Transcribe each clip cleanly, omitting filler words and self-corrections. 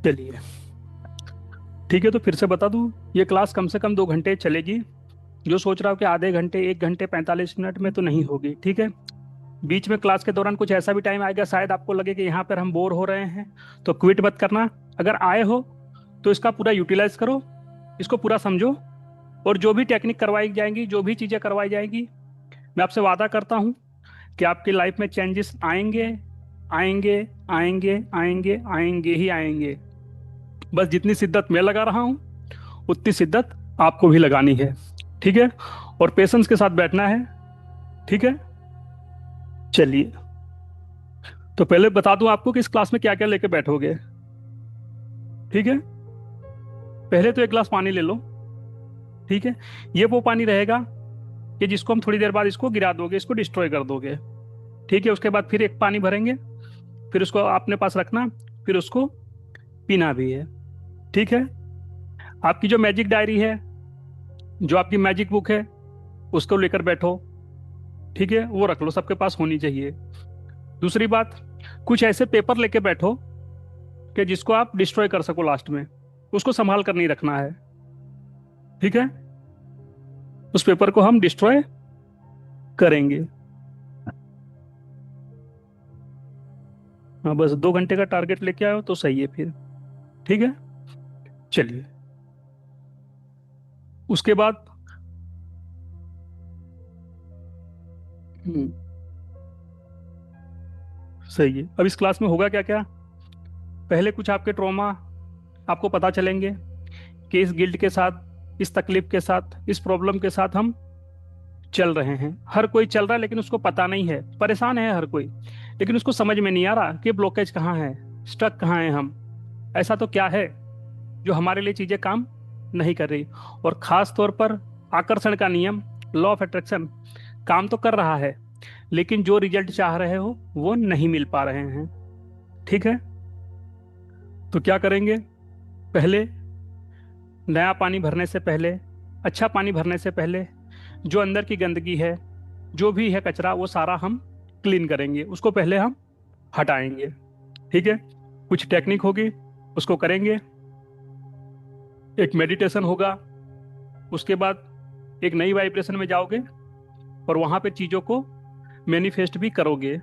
चलिए, ठीक है। तो फिर से बता दूं, ये क्लास कम से कम 2 घंटे चलेगी। जो सोच रहा हूँ कि आधे घंटे 1 घंटे 45 मिनट में, तो नहीं होगी, ठीक है। बीच में क्लास के दौरान कुछ ऐसा भी टाइम आएगा शायद आपको लगे कि यहाँ पर हम बोर हो रहे हैं, तो क्विट मत करना। अगर आए हो तो इसका पूरा यूटिलाइज करो, इसको पूरा समझो। और जो भी टेक्निक करवाई जाएंगी, जो भी चीज़ें करवाई जाएंगी, मैं आपसे वादा करता हूँ कि आपकी लाइफ में चेंजेस आएंगे, आएंगे, आएंगे, आएंगे, आएंगे ही आएंगे। बस जितनी शिद्दत मैं लगा रहा हूँ, उतनी शिद्दत आपको भी लगानी है, ठीक है। और पेशेंस के साथ बैठना है, ठीक है। चलिए, तो पहले बता दूं आपको कि इस क्लास में क्या क्या लेके बैठोगे, ठीक है। पहले तो एक गिलास पानी ले लो, ठीक है। ये वो पानी रहेगा कि जिसको हम थोड़ी देर बाद इसको गिरा दोगे, इसको डिस्ट्रॉय कर दोगे, ठीक है। उसके बाद फिर एक पानी भरेंगे, फिर उसको अपने पास रखना, फिर उसको पीना भी है, ठीक है। आपकी जो मैजिक डायरी है, जो आपकी मैजिक बुक है, उसको लेकर बैठो, ठीक है। वो रख लो, सबके पास होनी चाहिए। दूसरी बात, कुछ ऐसे पेपर लेके बैठो कि जिसको आप डिस्ट्रॉय कर सको लास्ट में, उसको संभाल कर नहीं रखना है, ठीक है। उस पेपर को हम डिस्ट्रॉय करेंगे। हाँ, बस 2 घंटे का टारगेट लेके आयो तो सही है फिर, ठीक है। चलिए, उसके बाद हम्म, सही है। अब इस क्लास में होगा क्या क्या, पहले कुछ आपके ट्रॉमा आपको पता चलेंगे कि इस गिल्ट के साथ, इस तकलीफ के साथ, इस प्रॉब्लम के साथ हम चल रहे हैं। हर कोई चल रहा है लेकिन उसको पता नहीं है, परेशान है हर कोई, लेकिन उसको समझ में नहीं आ रहा कि ब्लॉकेज कहाँ है, स्टक कहाँ है हम। ऐसा तो क्या है जो हमारे लिए चीजें काम नहीं कर रही। और खास तौर पर आकर्षण का नियम, लॉ ऑफ अट्रैक्शन, काम तो कर रहा है, लेकिन जो रिजल्ट चाह रहे हो वो नहीं मिल पा रहे हैं, ठीक है। तो क्या करेंगे, पहले नया पानी भरने से पहले, अच्छा पानी भरने से पहले, जो अंदर की गंदगी है, जो भी है कचरा, वो सारा हम क्लीन करेंगे, उसको पहले हम हटाएंगे, ठीक है। कुछ टेक्निक होगी, उसको करेंगे। एक मेडिटेशन होगा, उसके बाद एक नई वाइब्रेशन में जाओगे और वहां पे चीजों को मैनिफेस्ट भी करोगे।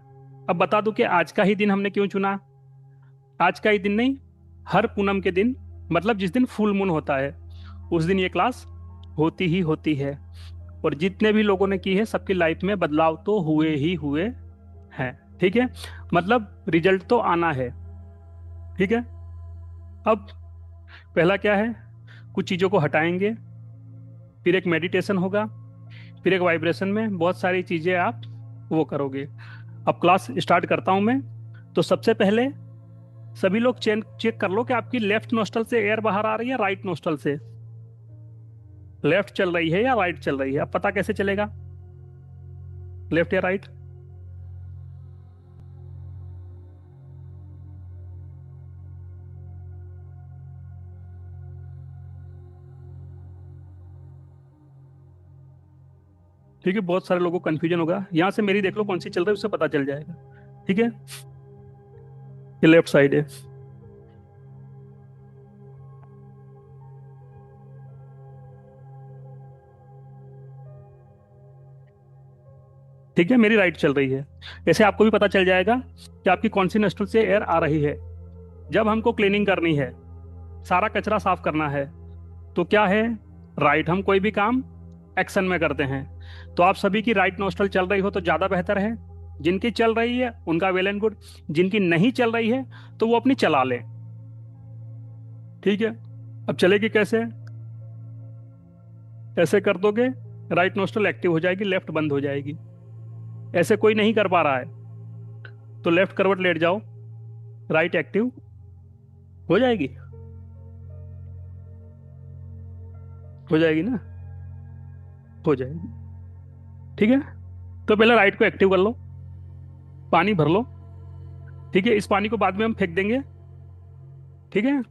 अब बता दूं कि आज का ही दिन हमने क्यों चुना। आज का ही दिन नहीं, हर पूनम के दिन, मतलब जिस दिन फुल मून होता है, उस दिन ये क्लास होती ही होती है। और जितने भी लोगों ने की है, सबकी लाइफ में बदलाव तो हुए ही हुए हैं, ठीक है। मतलब रिजल्ट तो आना है, ठीक है। अब पहला क्या है, कुछ चीजों को हटाएंगे, फिर एक मेडिटेशन होगा, फिर एक वाइब्रेशन में बहुत सारी चीजें आप वो करोगे। अब क्लास स्टार्ट करता हूं मैं। तो सबसे पहले सभी लोग चेक चेक कर लो कि आपकी लेफ्ट नोस्टल से एयर बाहर आ रही है, राइट नोस्टल से। लेफ्ट चल रही है या राइट चल रही है, अब पता कैसे चलेगा, लेफ्ट या राइट। ठीक है, बहुत सारे लोगों को कंफ्यूजन होगा, यहाँ से मेरी देख लो कौन सी चल रही है, उससे पता चल जाएगा, ठीक है। ये लेफ्ट साइड है, ठीक है। मेरी राइट चल रही है। ऐसे आपको भी पता चल जाएगा कि आपकी कौन सी नस्टल से एयर आ रही है। जब हमको क्लीनिंग करनी है, सारा कचरा साफ करना है, तो क्या है, राइट। हम कोई भी काम एक्शन में करते हैं। तो आप सभी की राइट नोस्ट्रल चल रही हो तो ज्यादा बेहतर है। जिनकी चल रही है उनका वेल एंड गुड, जिनकी नहीं चल रही है तो वो अपनी चला लें, ठीक है। अब चलेगी कैसे, ऐसे कर दोगे, राइट नोस्ट्रल एक्टिव हो जाएगी, लेफ्ट बंद हो जाएगी। ऐसे कोई नहीं कर पा रहा है तो लेफ्ट करवट लेट जाओ, राइट एक्टिव हो जाएगी, हो जाएगी ना, हो जाएगी, ठीक है। तो पहले राइट को एक्टिव कर लो, पानी भर लो, ठीक है। इस पानी को बाद में हम फेंक देंगे, ठीक है।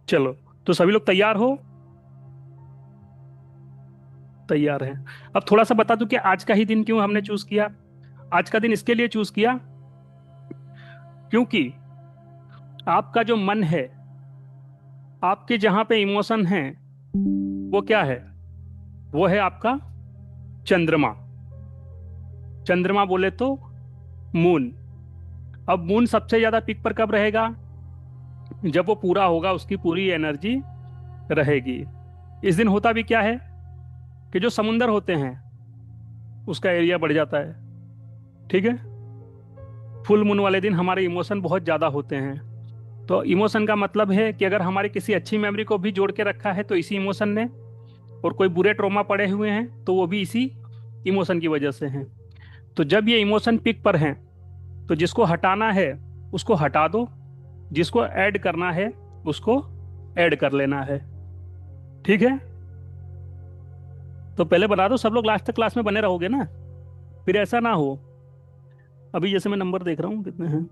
चलो, तो सभी लोग तैयार हो, तैयार हैं। अब थोड़ा सा बता दूं कि आज का ही दिन क्यों हमने चूज किया। आज का दिन इसके लिए चूज किया क्योंकि आपका जो मन है, आपके जहां पे इमोशन है, वो क्या है? वो है आपका चंद्रमा। चंद्रमा बोले तो मून। अब मून सबसे ज्यादा पीक पर कब रहेगा? जब वो पूरा होगा, उसकी पूरी एनर्जी रहेगी। इस दिन होता भी क्या है कि जो समुंदर होते हैं उसका एरिया बढ़ जाता है। ठीक है। फुल मून वाले दिन हमारे इमोशन बहुत ज्यादा होते हैं। तो इमोशन का मतलब है कि अगर हमारी किसी अच्छी मेमोरी को भी जोड़ के रखा है तो इसी इमोशन ने, और कोई बुरे ट्रॉमा पड़े हुए हैं तो वो भी इसी इमोशन की वजह से हैं। तो जब ये इमोशन पीक पर हैं तो जिसको हटाना है उसको हटा दो, जिसको ऐड करना है उसको ऐड कर लेना है। ठीक है। तो पहले बता दो, सब लोग लास्ट तक क्लास में बने रहोगे ना? फिर ऐसा ना हो, अभी जैसे मैं नंबर देख रहा हूँ कितने हैं,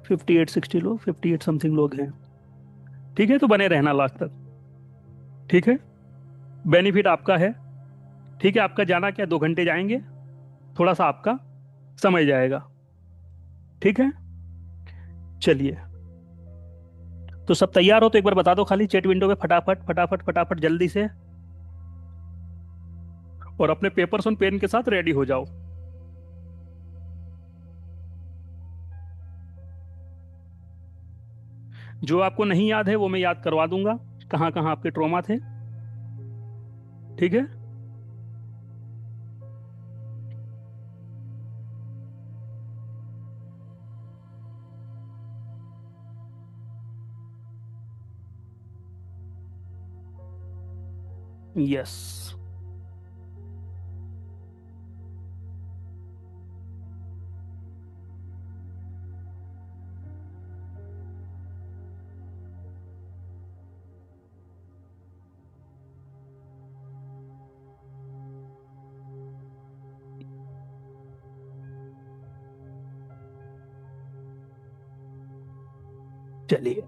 58 60 लोग, 58 समथिंग लोग हैं। ठीक है, तो बने रहना लास्ट तक। ठीक है। बेनिफिट आपका है। ठीक है, आपका जाना क्या, 2 घंटे जाएंगे, थोड़ा सा आपका समय जाएगा। ठीक है। चलिए, तो सब तैयार हो तो एक बार बता दो खाली चैट विंडो पे, फटाफट फटाफट फटाफट जल्दी से। और अपने पेपर्स और पेन के साथ रेडी हो जाओ। जो आपको नहीं याद है वो मैं याद करवा दूंगा, कहाँ कहाँ आपके ट्रॉमा थे। ठीक है। यस। चलिए,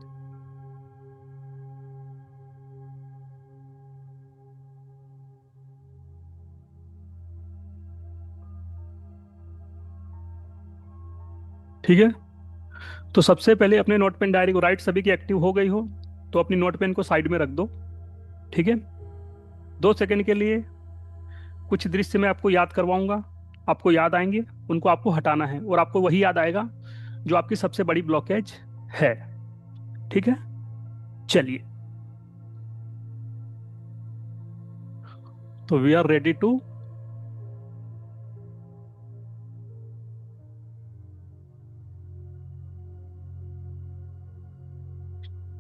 ठीक है। तो सबसे पहले अपने नोट पेन डायरी को, राइट सभी की एक्टिव हो गई हो तो अपनी नोट पेन को साइड में रख दो। ठीक है। 2 सेकंड के लिए कुछ दृश्य मैं आपको याद करवाऊंगा, आपको याद आएंगे, उनको आपको हटाना है, और आपको वही याद आएगा जो आपकी सबसे बड़ी ब्लॉकेज है। ठीक है। चलिए, तो वी आर रेडी टू।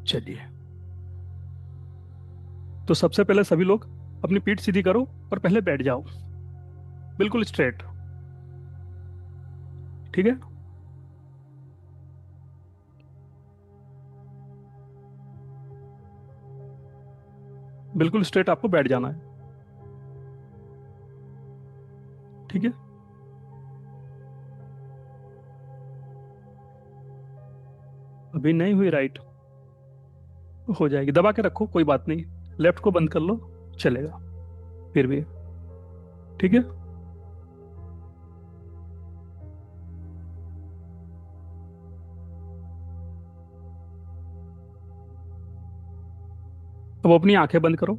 चलिए, तो सबसे पहले सभी लोग अपनी पीठ सीधी करो और पहले बैठ जाओ, बिल्कुल स्ट्रेट। ठीक है। बिल्कुल स्ट्रेट आपको बैठ जाना है। ठीक है। अभी नहीं हुई राइट, हो जाएगी, दबा के रखो, कोई बात नहीं। लेफ्ट को बंद कर लो, चलेगा फिर भी। ठीक है। अब अपनी आंखें बंद करो।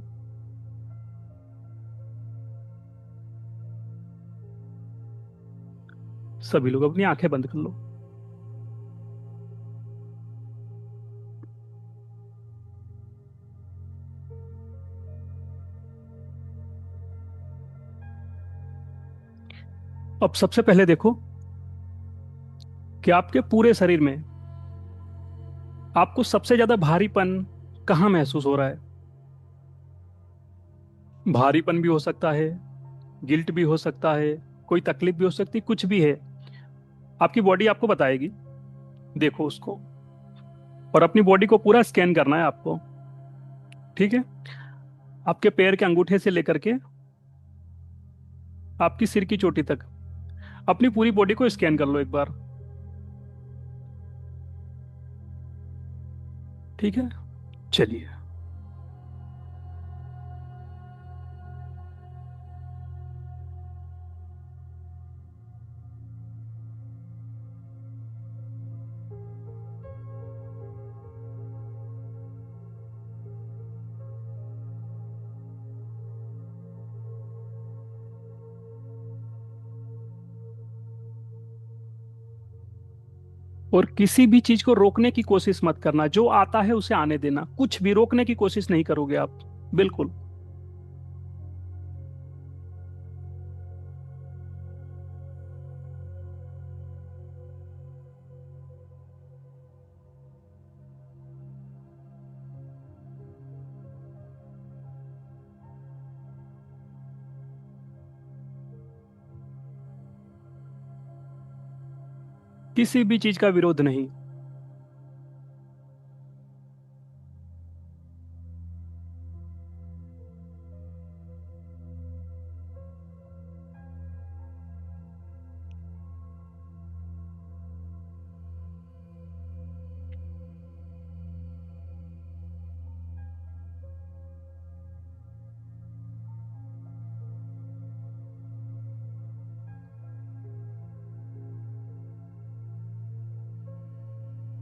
सभी लोग अपनी आंखें बंद कर लो। अब सबसे पहले देखो कि आपके पूरे शरीर में आपको सबसे ज्यादा भारीपन कहाँ महसूस हो रहा है। भारीपन भी हो सकता है, गिल्ट भी हो सकता है, कोई तकलीफ भी हो सकती है, कुछ भी है, आपकी बॉडी आपको बताएगी। देखो उसको, और अपनी बॉडी को पूरा स्कैन करना है आपको। ठीक है। आपके पैर के अंगूठे से लेकर के आपकी सिर की चोटी तक अपनी पूरी बॉडी को स्कैन कर लो एक बार। ठीक है। चलिए, और किसी भी चीज को रोकने की कोशिश मत करना, जो आता है उसे आने देना, कुछ भी रोकने की कोशिश नहीं करोगे आप, बिल्कुल। किसी भी चीज का विरोध नहीं।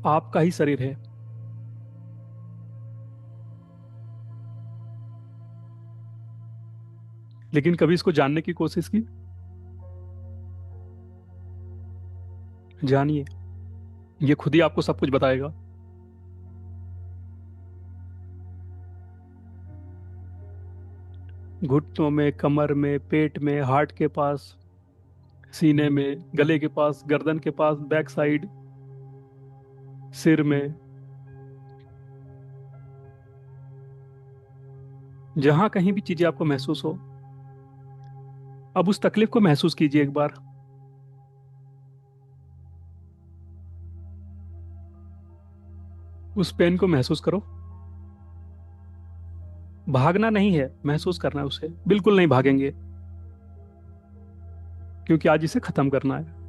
आपका ही शरीर है। लेकिन कभी इसको जानने की कोशिश की? जानिए, ये खुद ही आपको सब कुछ बताएगा। घुटनों में, कमर में, पेट में, हार्ट के पास, सीने में, गले के पास, गर्दन के पास, बैक साइड, सिर में, जहां कहीं भी चीजें आपको महसूस हो, अब उस तकलीफ को महसूस कीजिए एक बार। उस पेन को महसूस करो। भागना नहीं है, महसूस करना है उसे, बिल्कुल नहीं भागेंगे, क्योंकि आज इसे खत्म करना है।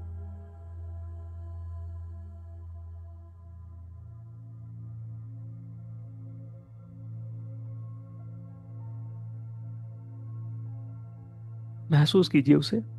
महसूस कीजिए उसे।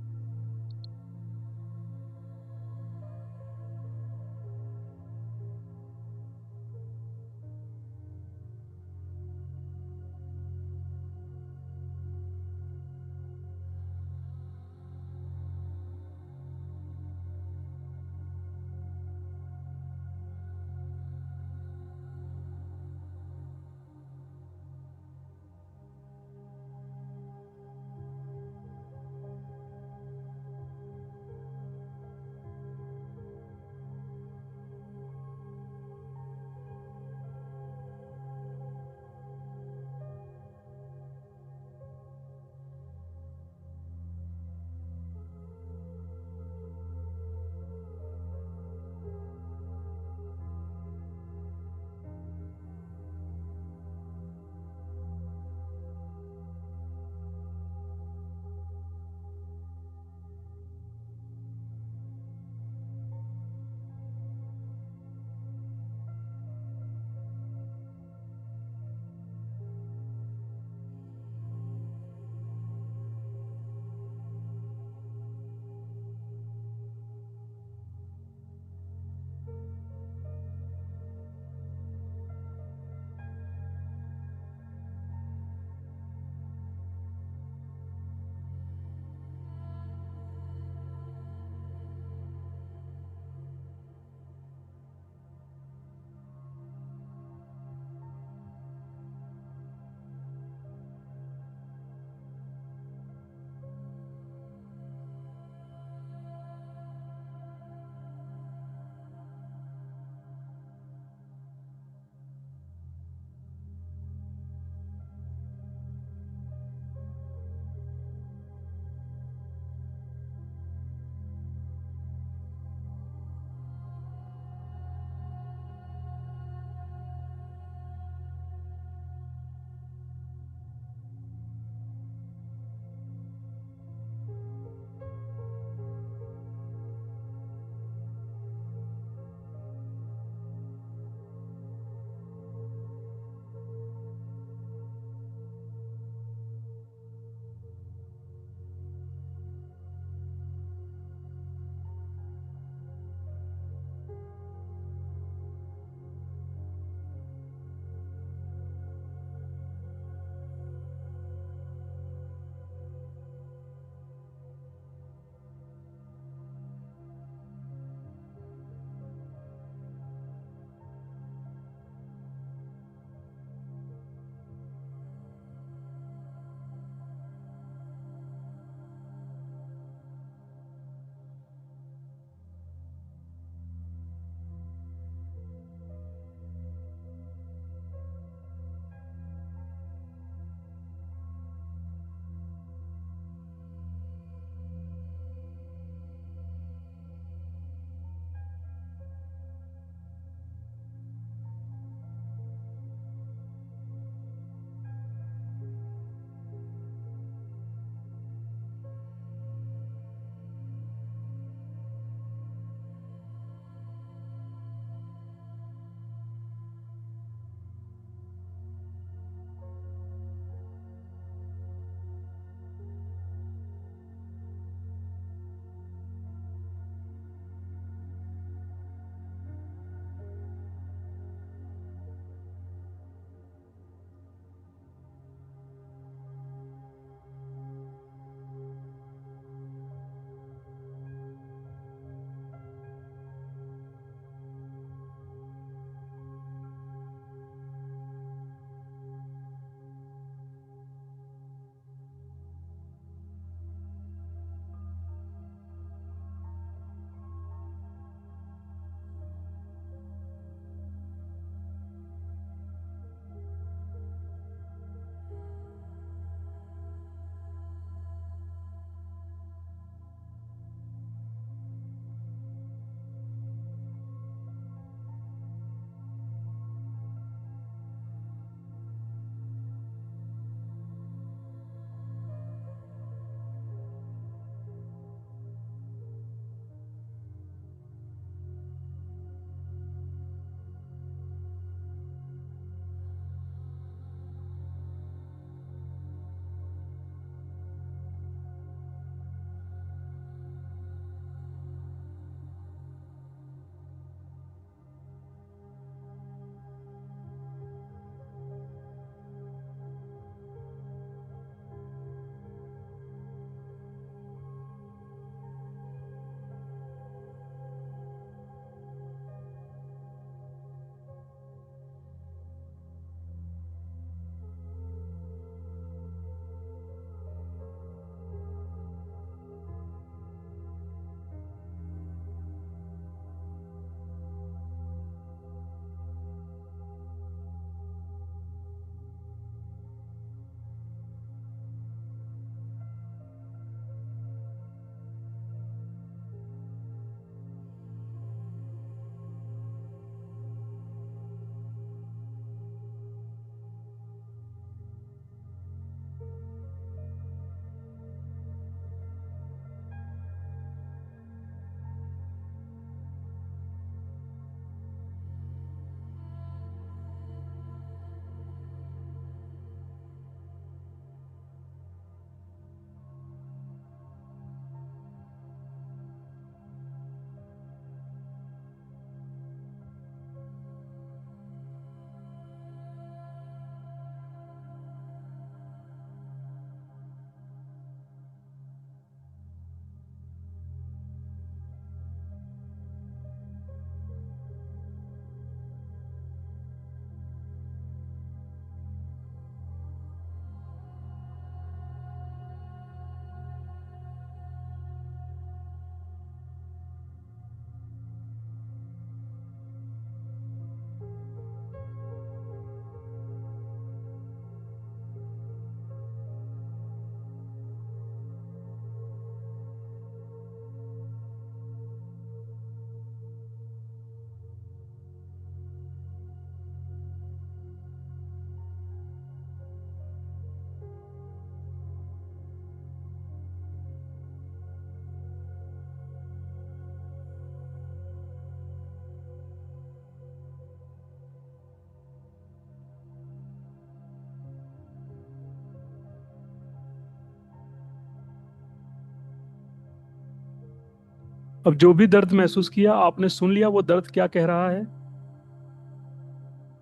अब जो भी दर्द महसूस किया आपने सुन लिया, वो दर्द क्या कह रहा है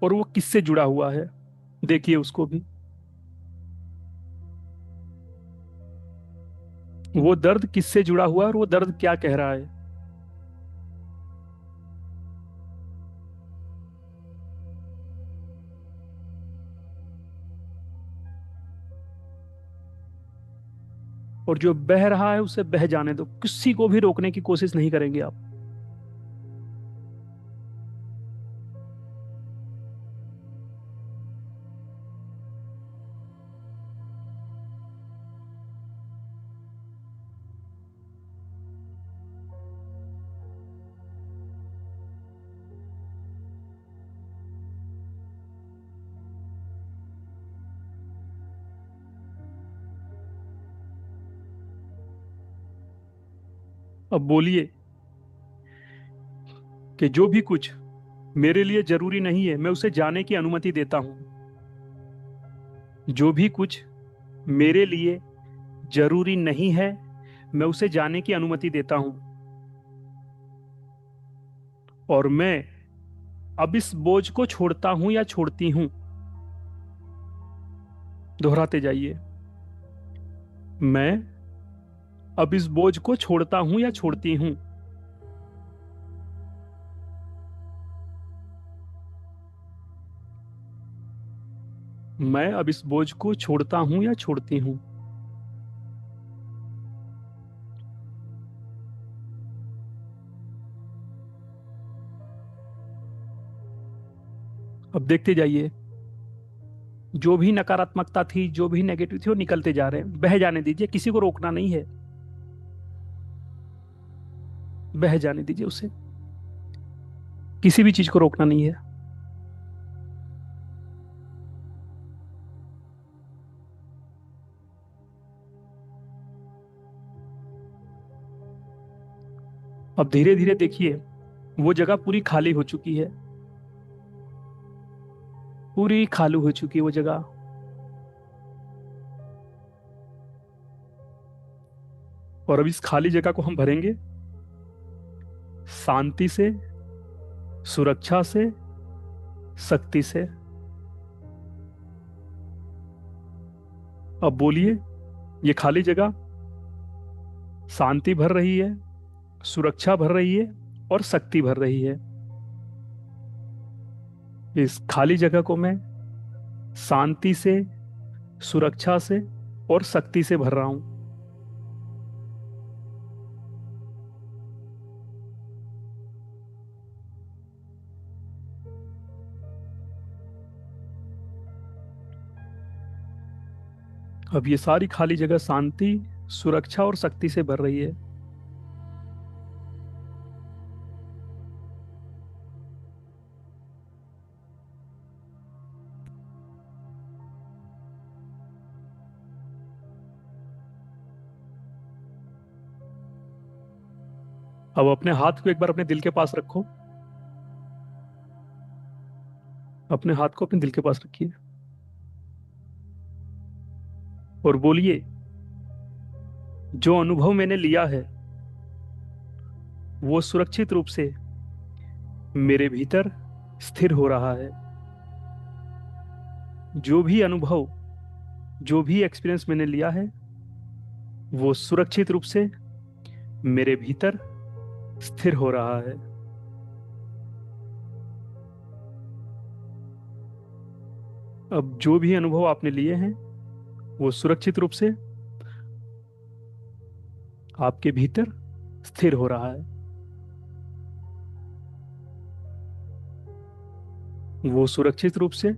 और वो किससे जुड़ा हुआ है, देखिए उसको भी। वो दर्द किससे जुड़ा हुआ है और वो दर्द क्या कह रहा है। और जो बह रहा है उसे बह जाने दो, किसी को भी रोकने की कोशिश नहीं करेंगे आप। अब बोलिए कि जो भी कुछ मेरे लिए जरूरी नहीं है मैं उसे जाने की अनुमति देता हूं। जो भी कुछ मेरे लिए जरूरी नहीं है मैं उसे जाने की अनुमति देता हूं। और मैं अब इस बोझ को छोड़ता हूं या छोड़ती हूं। दोहराते जाइए। मैं अब इस बोझ को छोड़ता हूं या छोड़ती हूं। मैं अब इस बोझ को छोड़ता हूं या छोड़ती हूं। अब देखते जाइए, जो भी नकारात्मकता थी, जो भी नेगेटिव थी, वो निकलते जा रहे हैं। बह जाने दीजिए, किसी को रोकना नहीं है। बह जाने दीजिए उसे, किसी भी चीज को रोकना नहीं है। अब धीरे धीरे देखिए, वो जगह पूरी खाली हो चुकी है। पूरी खाली हो चुकी है वो जगह। और अब इस खाली जगह को हम भरेंगे शांति से, सुरक्षा से, शक्ति से। अब बोलिए, ये खाली जगह शांति भर रही है, सुरक्षा भर रही है और शक्ति भर रही है। इस खाली जगह को मैं शांति से, सुरक्षा से और शक्ति से भर रहा हूं। अब ये सारी खाली जगह शांति, सुरक्षा और शक्ति से भर रही है। अब अपने हाथ को एक बार अपने दिल के पास रखो। अपने हाथ को अपने दिल के पास रखिए और बोलिए, जो अनुभव मैंने लिया है वो सुरक्षित रूप से मेरे भीतर स्थिर हो रहा है। जो भी अनुभव, जो भी एक्सपीरियंस मैंने लिया है वो सुरक्षित रूप से मेरे भीतर स्थिर हो रहा है। अब जो भी अनुभव आपने लिए हैं वो सुरक्षित रूप से आपके भीतर स्थिर हो रहा है। वो सुरक्षित रूप से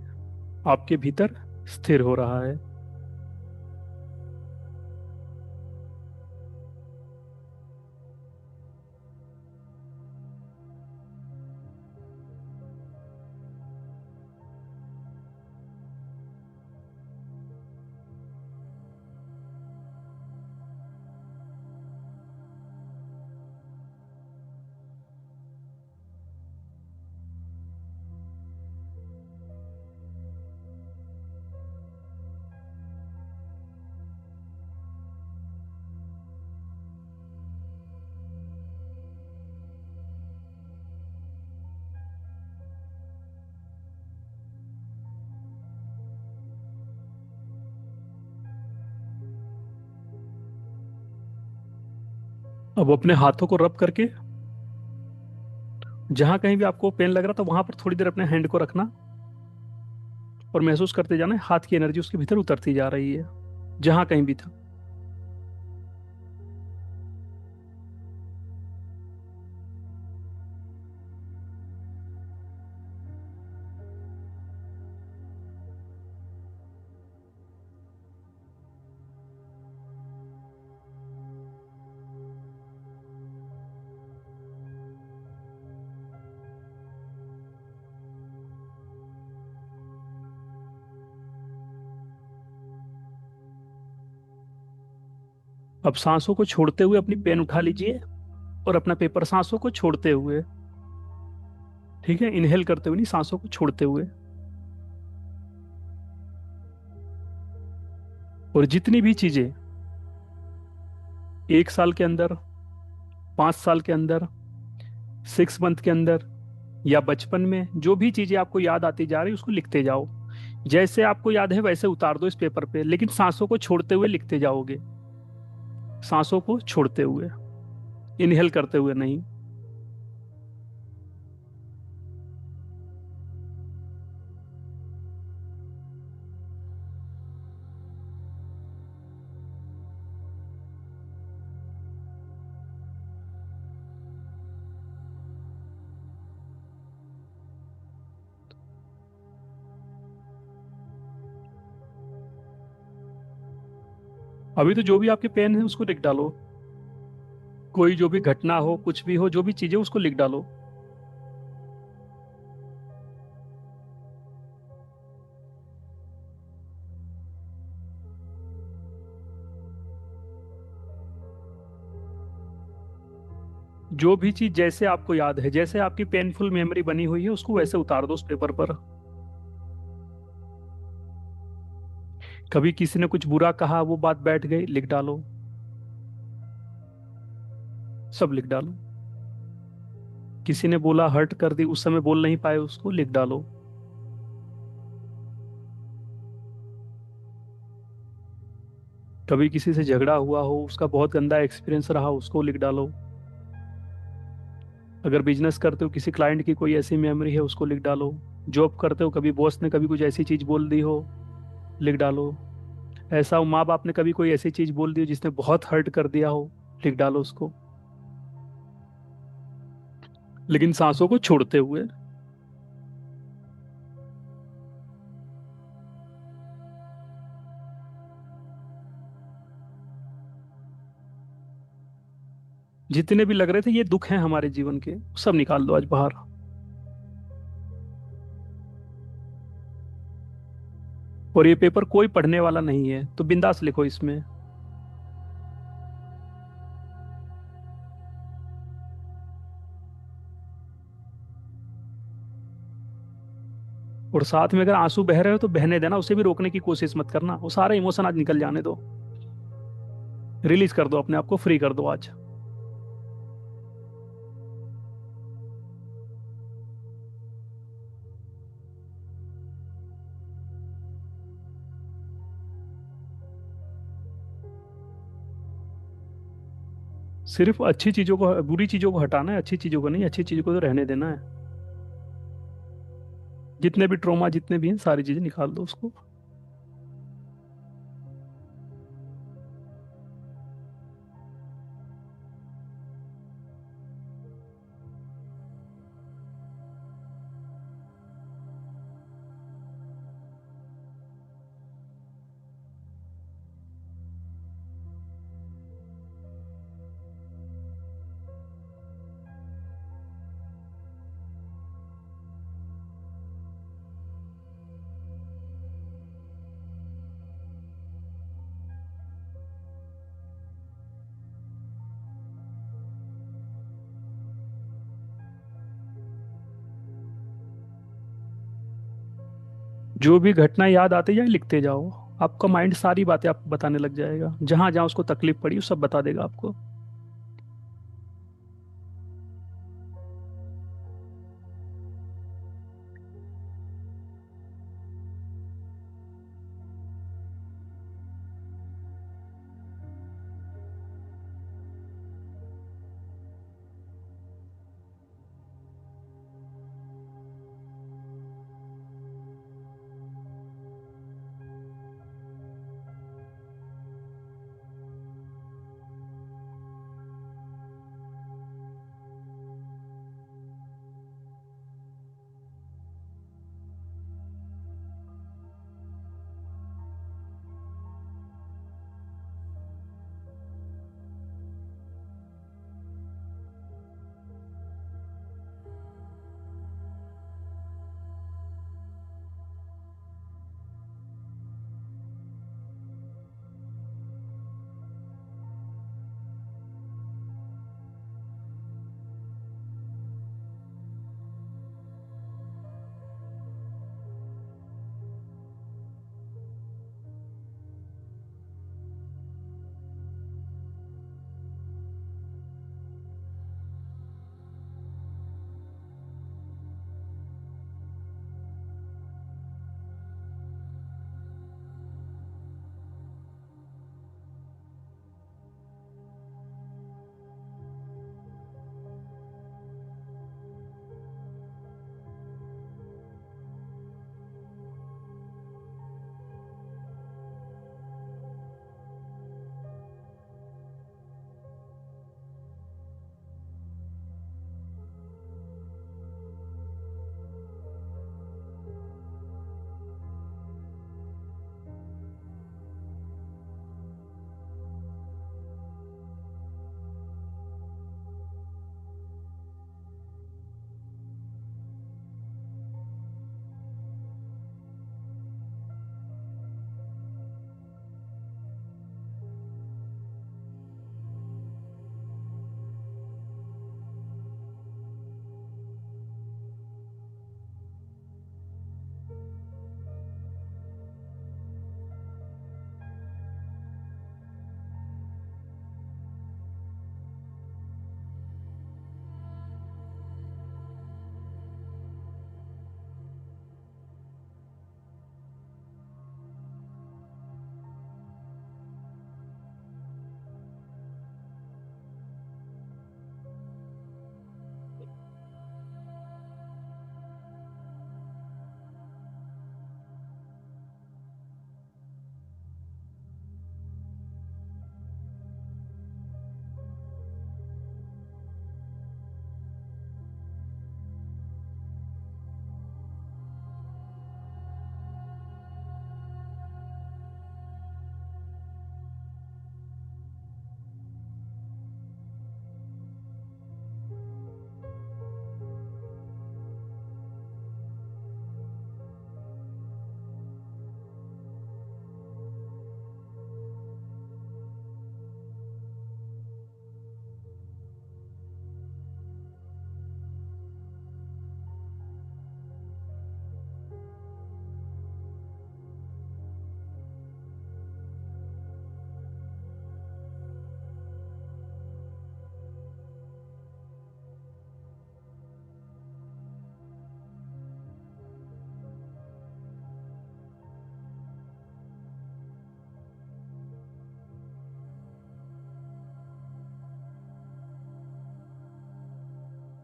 आपके भीतर स्थिर हो रहा है। अब अपने हाथों को रब करके जहां कहीं भी आपको पेन लग रहा था वहां पर थोड़ी देर अपने हैंड को रखना और महसूस करते जाना हाथ की एनर्जी उसके भीतर उतरती जा रही है जहां कहीं भी था। अब सांसों को छोड़ते हुए अपनी पेन उठा लीजिए और अपना पेपर सांसों को छोड़ते हुए, ठीक है, इनहेल करते हुए नहीं, सांसों को छोड़ते हुए। और जितनी भी चीजें 1 साल के अंदर, 5 साल के अंदर, 6 मंथ के अंदर या बचपन में जो भी चीजें आपको याद आती जा रही उसको लिखते जाओ। जैसे आपको याद है वैसे उतार दो इस पेपर पे, लेकिन सांसों को छोड़ते हुए लिखते जाओगे, सांसों को छोड़ते हुए, इनहेल करते हुए नहीं। अभी तो जो भी आपके पेन है उसको लिख डालो, कोई जो भी घटना हो, कुछ भी हो, जो भी चीजें उसको लिख डालो। जो भी चीज जैसे आपको याद है, जैसे आपकी पेनफुल मेमोरी बनी हुई है उसको वैसे उतार दो उस पेपर पर। कभी किसी ने कुछ बुरा कहा, वो बात बैठ गई, लिख डालो, सब लिख डालो। किसी ने बोला, हर्ट कर दी, उस समय बोल नहीं पाए, उसको लिख डालो। कभी किसी से झगड़ा हुआ हो, उसका बहुत गंदा एक्सपीरियंस रहा, उसको लिख डालो। अगर बिजनेस करते हो, किसी क्लाइंट की कोई ऐसी मेमोरी है उसको लिख डालो। जॉब करते हो, कभी बॉस ने कभी कुछ ऐसी चीज बोल दी हो, लिख डालो। ऐसा हो माँ बाप ने कभी कोई ऐसी चीज बोल दी हो जिसने बहुत हर्ट कर दिया हो, लिख डालो उसको, लेकिन सांसों को छोड़ते हुए। जितने भी लग रहे थे ये दुख हैं हमारे जीवन के, सब निकाल दो आज बाहर। और ये पेपर कोई पढ़ने वाला नहीं है तो बिंदास लिखो इसमें। और साथ में अगर आंसू बह रहे हो तो बहने देना, उसे भी रोकने की कोशिश मत करना, वो सारा इमोशन आज निकल जाने दो, रिलीज कर दो, अपने आप को फ्री कर दो आज। सिर्फ अच्छी चीजों को, बुरी चीजों को हटाना है, अच्छी चीजों को नहीं, अच्छी चीजों को तो रहने देना है। जितने भी ट्रॉमा जितने भी हैं सारी चीजें निकाल दो उसको। जो भी घटना याद आती जाए लिखते जाओ, आपका माइंड सारी बातें आपको बताने लग जाएगा, जहां जहां उसको तकलीफ पड़ी वो सब बता देगा आपको।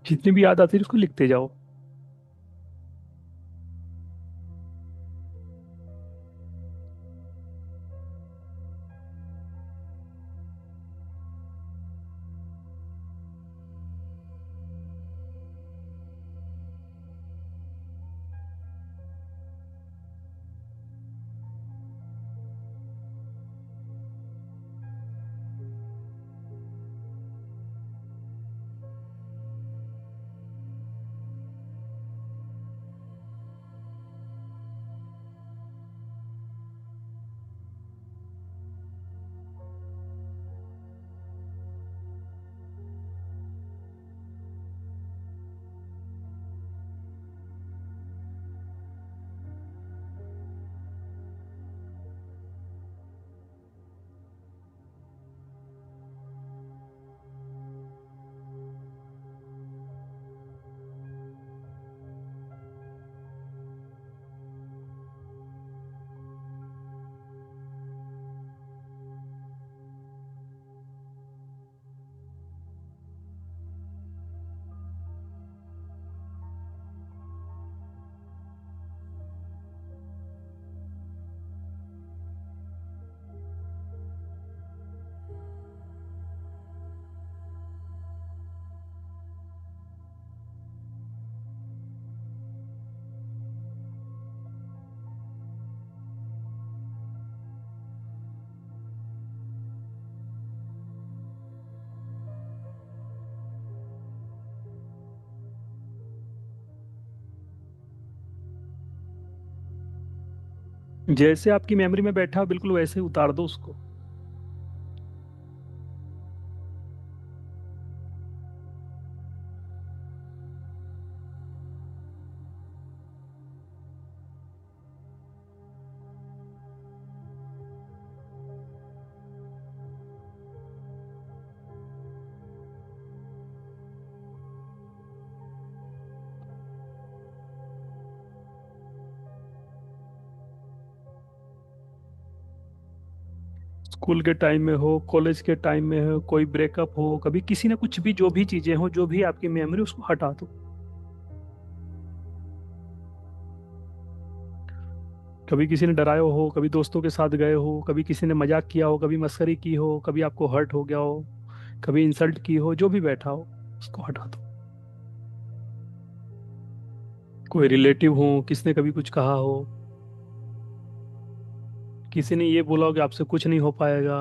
जितनी भी याद आती है उसको लिखते जाओ। जैसे आपकी मेमोरी में बैठा हो बिल्कुल वैसे ही उतार दो उसको। स्कूल के टाइम में हो, कॉलेज के टाइम में हो, कोई ब्रेकअप हो, कभी किसी ने कुछ भी, जो भी चीजें हो, जो भी आपकी मेमोरी, उसको हटा दो। कभी किसी ने डराया हो, कभी दोस्तों के साथ गए हो, कभी किसी ने मजाक किया हो, कभी मस्करी की हो, कभी आपको हर्ट हो गया हो, कभी इंसल्ट की हो, जो भी बैठा हो उसको हटा दो। कोई रिलेटिव हो, किसने कभी कुछ कहा हो, किसी ने ये बोला हो कि आपसे कुछ नहीं हो पाएगा,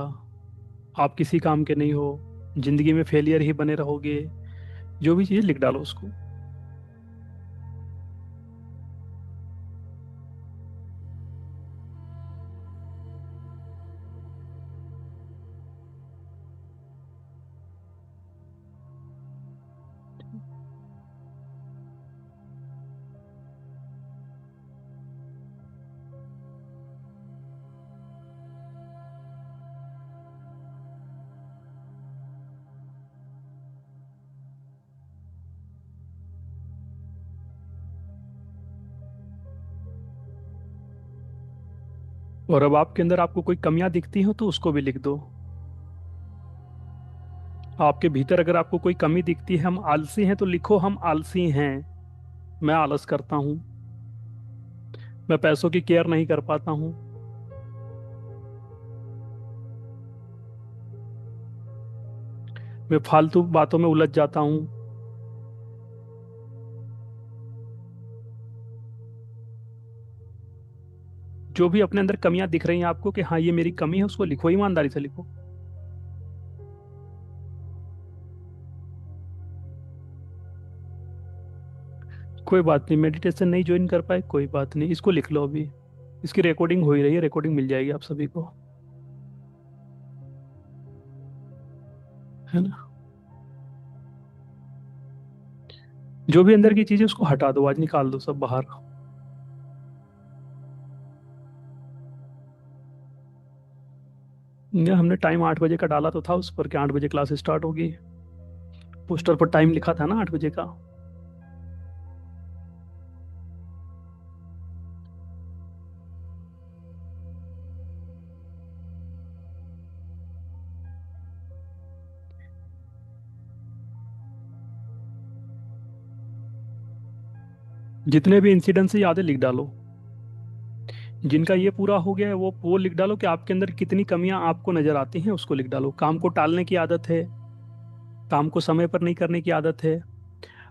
आप किसी काम के नहीं हो, जिंदगी में फेलियर ही बने रहोगे, जो भी चीज़ लिख डालो उसको। और अब आपके अंदर आपको कोई कमियां दिखती हो तो उसको भी लिख दो। आपके भीतर अगर आपको कोई कमी दिखती है, हम आलसी हैं, तो लिखो हम आलसी हैं। मैं आलस करता हूँ। मैं पैसों की केयर नहीं कर पाता हूँ। मैं फालतू बातों में उलझ जाता हूँ। जो भी अपने अंदर कमियां दिख रही हैं आपको कि हाँ ये मेरी कमी है, उसको लिखो, ईमानदारी से लिखो। कोई बात नहीं, मेडिटेशन नहीं ज्वाइन कर पाए, कोई बात नहीं, इसको लिख लो अभी। इसकी रिकॉर्डिंग हो ही रही है, रिकॉर्डिंग मिल जाएगी आप सभी को, है ना। जो भी अंदर की चीज है उसको हटा दो, आज निकाल दो सब बाहर। ये हमने टाइम 8 बजे का डाला तो था उस पर कि 8 बजे क्लास स्टार्ट होगी। पोस्टर पर टाइम लिखा था ना 8 बजे का। जितने भी इंसिडेंट्स याद है लिख डालो। जिनका ये पूरा हो गया है वो लिख डालो कि आपके अंदर कितनी कमियां आपको नजर आती हैं, उसको लिख डालो। काम को टालने की आदत है, काम को समय पर नहीं करने की आदत है,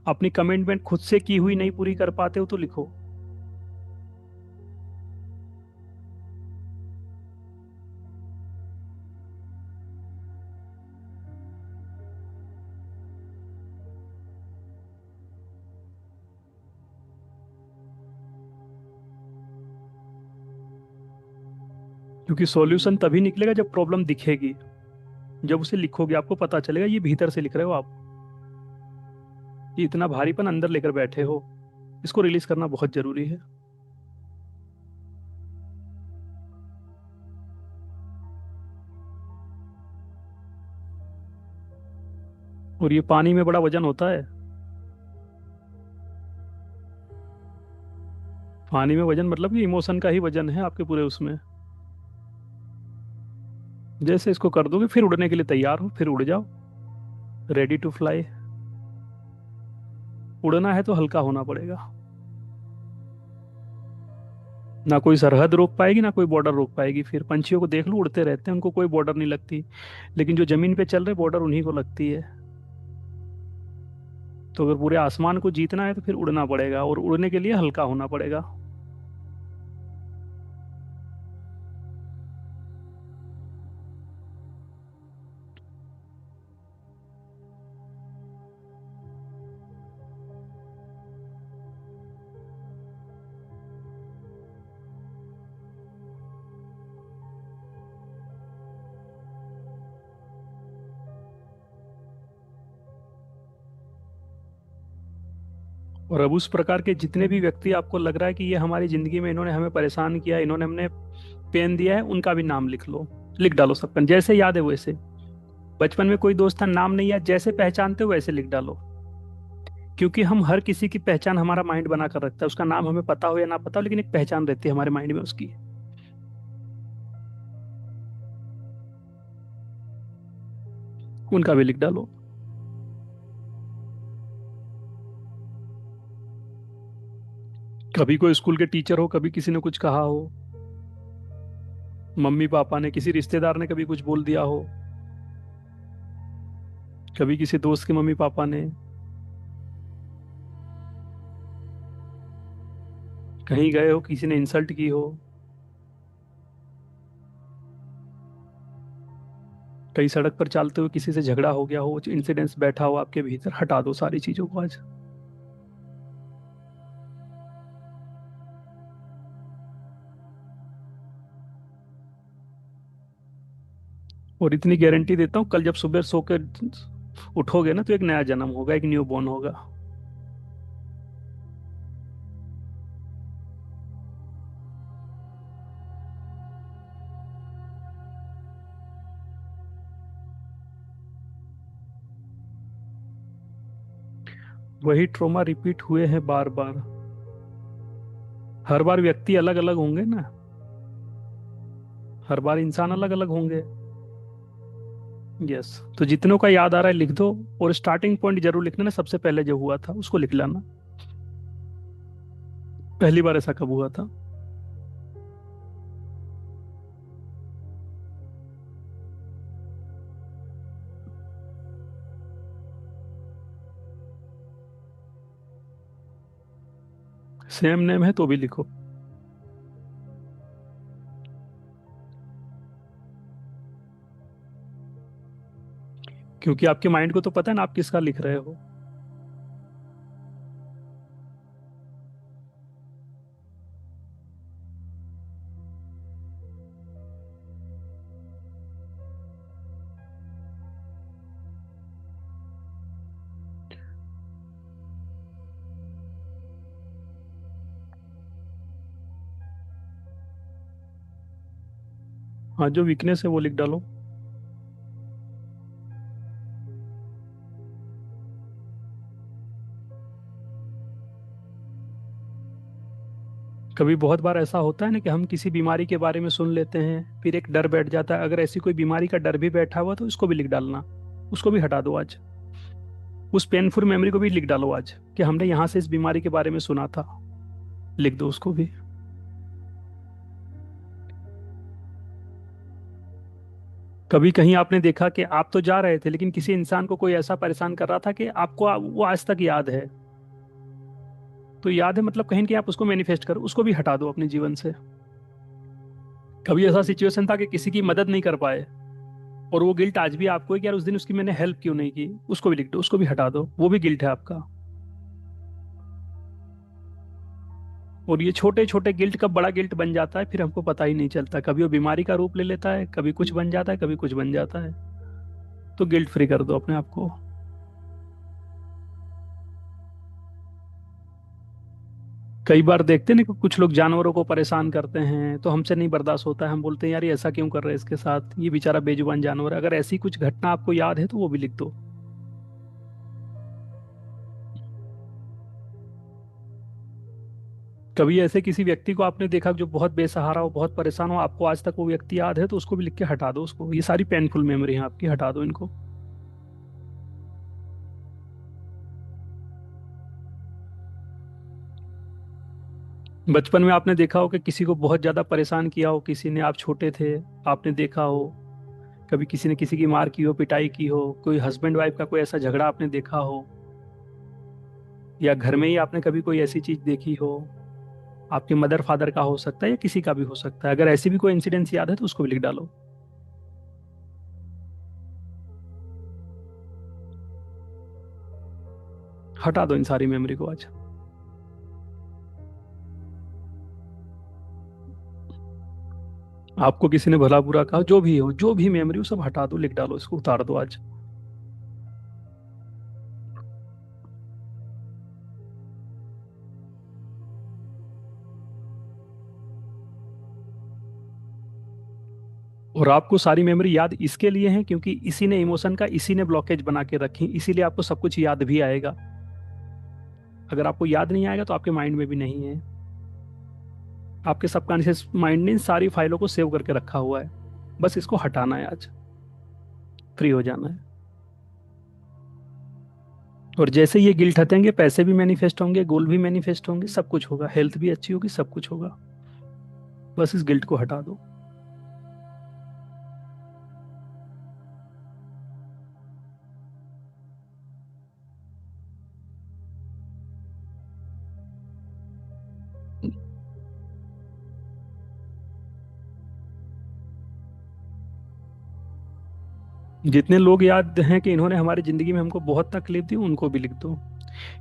अपनी कमिटमेंट खुद से की हुई नहीं पूरी कर पाते हो तो लिखो। क्योंकि सॉल्यूशन तभी निकलेगा जब प्रॉब्लम दिखेगी। जब उसे लिखोगे आपको पता चलेगा ये भीतर से लिख रहे हो आप, ये इतना भारीपन अंदर लेकर बैठे हो, इसको रिलीज करना बहुत जरूरी है। और ये पानी में बड़ा वजन होता है। पानी में वजन मतलब कि इमोशन का ही वजन है आपके पूरे उसमें। जैसे इसको कर दोगे फिर उड़ने के लिए तैयार हो, फिर उड़ जाओ, रेडी टू फ्लाई। उड़ना है तो हल्का होना पड़ेगा। ना कोई सरहद रोक पाएगी ना कोई बॉर्डर रोक पाएगी। फिर पंछियों को देख लो, उड़ते रहते हैं, उनको कोई बॉर्डर नहीं लगती। लेकिन जो जमीन पे चल रहे बॉर्डर उन्हीं को लगती है। तो अगर पूरे आसमान को जीतना है तो फिर उड़ना पड़ेगा, और उड़ने के लिए हल्का होना पड़ेगा। और अब उस प्रकार के जितने भी व्यक्ति आपको लग रहा है कि ये हमारी जिंदगी में इन्होंने हमें परेशान किया, इन्होंने हमने पेन दिया है, उनका भी नाम लिख लो। लिख डालो सबका, जैसे याद है वैसे। बचपन में कोई दोस्त था, नाम नहीं याद, जैसे पहचानते हो वैसे लिख डालो। क्योंकि हम हर किसी की पहचान हमारा माइंड बना कर रखता है। उसका नाम हमें पता हो या ना पता हो, लेकिन एक पहचान रहती है हमारे माइंड में उसकी। उनका भी लिख डालो। कभी कोई स्कूल के टीचर हो, कभी किसी ने कुछ कहा हो, मम्मी पापा ने, किसी रिश्तेदार ने कभी कुछ बोल दिया हो, कभी किसी दोस्त के मम्मी पापा ने, कहीं गए हो किसी ने इंसल्ट की हो, कहीं सड़क पर चलते हुए किसी से झगड़ा हो गया हो, इंसिडेंट्स बैठा हो आपके भीतर, हटा दो सारी चीजों को आज। और इतनी गारंटी देता हूँ, कल जब सुबह सो कर उठोगे ना तो एक नया जन्म होगा, एक न्यू बॉर्न होगा। वही ट्रॉमा रिपीट हुए हैं बार बार। हर बार व्यक्ति अलग अलग होंगे ना, हर बार इंसान अलग अलग होंगे। यस। तो जितनों का याद आ रहा है लिख दो। और स्टार्टिंग पॉइंट जरूर लिखना ना, सबसे पहले जो हुआ था उसको लिख लेना। पहली बार ऐसा कब हुआ था। सेम नेम है तो भी लिखो। क्योंकि आपके माइंड को तो पता है ना आप किसका लिख रहे हो। हाँ, जो वीकनेस है वो लिख डालो। कभी बहुत बार ऐसा होता है ना कि हम किसी बीमारी के बारे में सुन लेते हैं, फिर एक डर बैठ जाता है। अगर ऐसी कोई बीमारी का डर भी बैठा हुआ तो उसको भी लिख डालना। उसको भी हटा दो आज। उस पेनफुल मेमोरी को भी लिख डालो आज, कि हमने यहाँ से इस बीमारी के बारे में सुना था। लिख दो उसको भी। कभी कहीं आपने देखा कि आप तो जा रहे थे लेकिन किसी इंसान को कोई ऐसा परेशान कर रहा था कि आपको वो आज तक याद है। तो याद है मतलब कहीं ना कहीं आप उसको मैनिफेस्ट करो, उसको भी हटा दो अपने जीवन से। कभी ऐसा सिचुएशन था कि किसी की मदद नहीं कर पाए और वो गिल्ट आज भी आपको है कि यार उस दिन उसकी मैंने हेल्प क्यों नहीं की, उसको भी लिख दो, उसको भी हटा दो, वो भी गिल्ट है आपका। और ये छोटे छोटे गिल्ट कब बड़ा गिल्ट बन जाता है फिर हमको पता ही नहीं चलता, कभी वो बीमारी का रूप ले लेता है, कभी कुछ बन जाता है, कभी कुछ बन जाता है। तो गिल्ट फ्री कर दो अपने आप को। कई बार देखते हैं ना कि कुछ लोग जानवरों को परेशान करते हैं तो हमसे नहीं बर्दाश्त होता है, हम बोलते हैं यार ये ऐसा क्यों कर रहे हैं इसके साथ, ये बेचारा बेजुबान जानवर है। अगर ऐसी कुछ घटना आपको याद है तो वो भी लिख दो। कभी ऐसे किसी व्यक्ति को आपने देखा जो बहुत बेसहारा हो, बहुत परेशान हो, आपको आज तक वो व्यक्ति याद है तो उसको भी लिख के हटा दो उसको। ये सारी पेनफुल मेमोरी है आपकी, हटा दो इनको। बचपन में आपने देखा हो कि किसी को बहुत ज्यादा परेशान किया हो किसी ने, आप छोटे थे, आपने देखा हो। कभी किसी ने किसी की मार की हो, पिटाई की हो, कोई हस्बैंड वाइफ का कोई ऐसा झगड़ा आपने देखा हो, या घर में ही आपने कभी कोई ऐसी चीज देखी हो, आपके मदर फादर का हो सकता है या किसी का भी हो सकता है। अगर ऐसी भी कोई इंसिडेंस याद है तो उसको भी लिख डालो। हटा दो इन सारी मेमोरी को आज। आपको किसी ने भला बुरा कहा, जो भी हो, जो भी मेमोरी हो सब हटा दो, लिख डालो, इसको उतार दो आज। और आपको सारी मेमोरी याद इसके लिए है क्योंकि इसी ने इमोशन का, इसी ने ब्लॉकेज बना के रखी, इसीलिए आपको सब कुछ याद भी आएगा। अगर आपको याद नहीं आएगा तो आपके माइंड में भी नहीं है। आपके सबकॉन्शियस माइंड ने इन सारी फाइलों को सेव करके रखा हुआ है। बस इसको हटाना है आज, फ्री हो जाना है। और जैसे ये गिल्ट हटेंगे, पैसे भी मैनिफेस्ट होंगे, गोल भी मैनिफेस्ट होंगे, सब कुछ होगा, हेल्थ भी अच्छी होगी, सब कुछ होगा। बस इस गिल्ट को हटा दो। जितने लोग याद हैं कि इन्होंने हमारी जिंदगी में हमको बहुत तकलीफ दी, उनको भी लिख दो।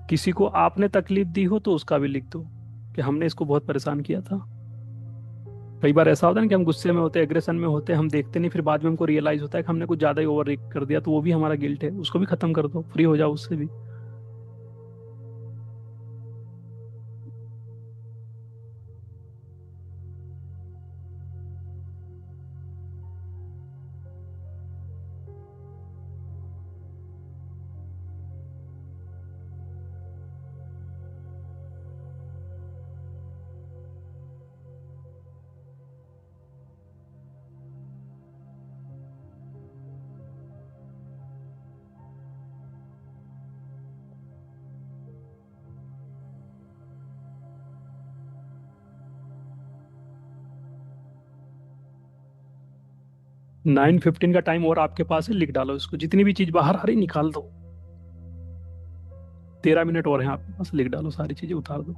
किसी को आपने तकलीफ दी हो तो उसका भी लिख दो कि हमने इसको बहुत परेशान किया था। कई बार ऐसा होता है ना कि हम गुस्से में होते हैं, एग्रेशन में होते हैं, हम देखते नहीं, फिर बाद में हमको रियलाइज होता है कि हमने कुछ ज्यादा ही ओवर रिएक्ट कर दिया, तो वो भी हमारा गिल्ट है, उसको भी खत्म कर दो, फ्री हो जाओ उससे भी। 9:15 का टाइम और आपके पास है, लिख डालो इसको, जितनी भी चीज बाहर आ रही निकाल दो। 13 मिनट और हैं आपके पास, लिख डालो सारी चीजें, उतार दो।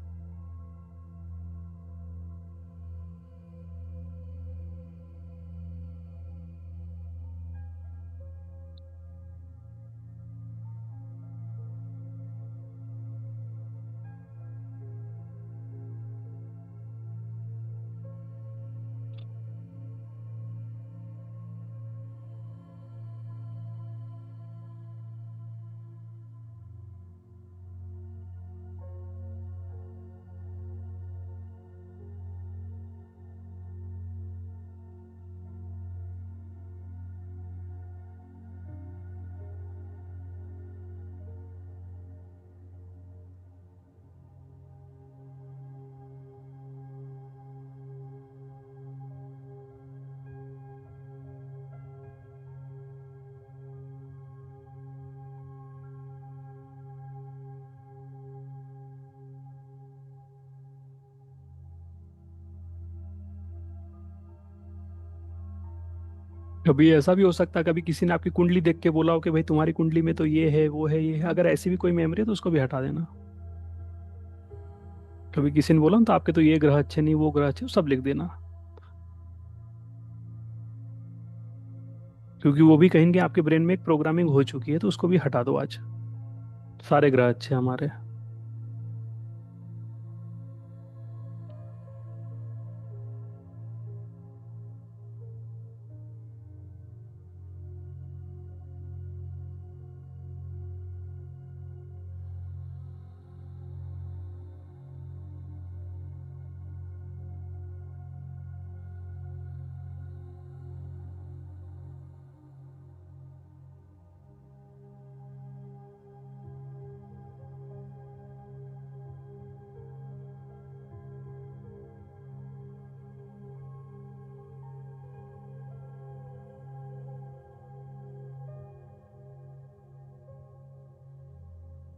कभी ऐसा भी हो सकता है, कभी किसी ने आपकी कुंडली देख के बोला हो कि भाई तुम्हारी कुंडली में तो ये है वो है ये है, अगर ऐसी भी कोई मेमोरी है तो उसको भी हटा देना। कभी किसी ने बोला ना तो आपके तो ये ग्रह अच्छे नहीं वो ग्रह अच्छे, सब लिख देना। क्योंकि वो भी कहीं आपके ब्रेन में एक प्रोग्रामिंग हो चुकी है, तो उसको भी हटा दो आज। सारे ग्रह अच्छे हैं हमारे।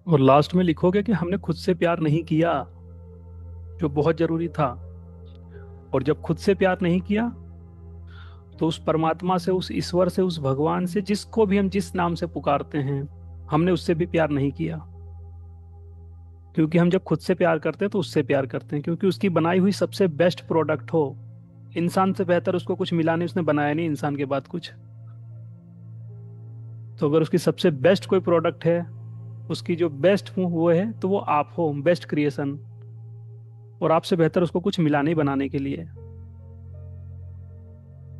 और लास्ट में लिखोगे कि हमने खुद से प्यार नहीं किया, जो बहुत जरूरी था। और जब खुद से प्यार नहीं किया, तो उस परमात्मा से, उस ईश्वर से, उस भगवान से, जिसको भी हम जिस नाम से पुकारते हैं, हमने उससे भी प्यार नहीं किया। क्योंकि हम जब खुद से प्यार करते हैं तो उससे प्यार करते हैं, क्योंकि उसकी बनाई हुई सबसे बेस्ट प्रोडक्ट हो। इंसान से बेहतर उसको कुछ मिला नहीं, उसने बनाया नहीं इंसान के बाद कुछ। तो अगर उसकी सबसे बेस्ट कोई प्रोडक्ट है, उसकी जो बेस्ट वो है, तो वो आप हो, बेस्ट क्रिएशन। और आपसे बेहतर उसको कुछ मिला नहीं बनाने के लिए।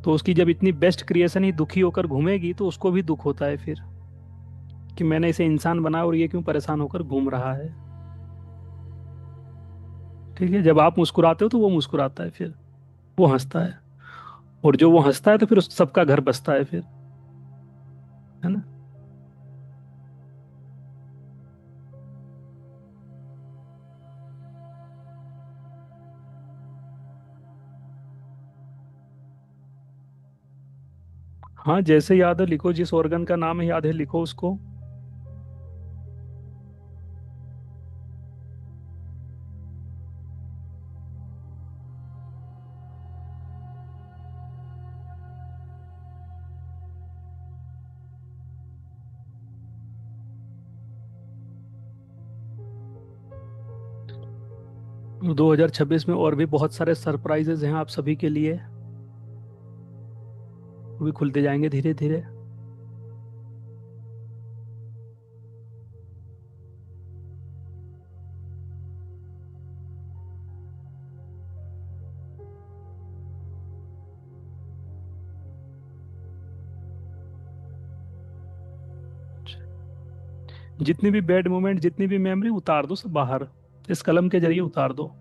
तो उसकी जब इतनी बेस्ट क्रिएशन ही दुखी होकर घूमेगी, तो उसको भी दुख होता है फिर, कि मैंने इसे इंसान बनाया और ये क्यों परेशान होकर घूम रहा है। ठीक है, जब आप मुस्कुराते हो तो वो मुस्कुराता है फिर, वो हंसता है। और जो वो हंसता है तो फिर उस सबका घर बसता है फिर, है ना। हाँ, जैसे याद है लिखो, जिस ऑर्गन का नाम है याद है लिखो उसको। 2026 में और भी बहुत सारे सरप्राइजेज हैं आप सभी के लिए, वो भी खुलते जाएंगे धीरे धीरे। जितनी भी बैड मोमेंट, जितनी भी मेमोरी, उतार दो सब बाहर, इस कलम के जरिए उतार दो।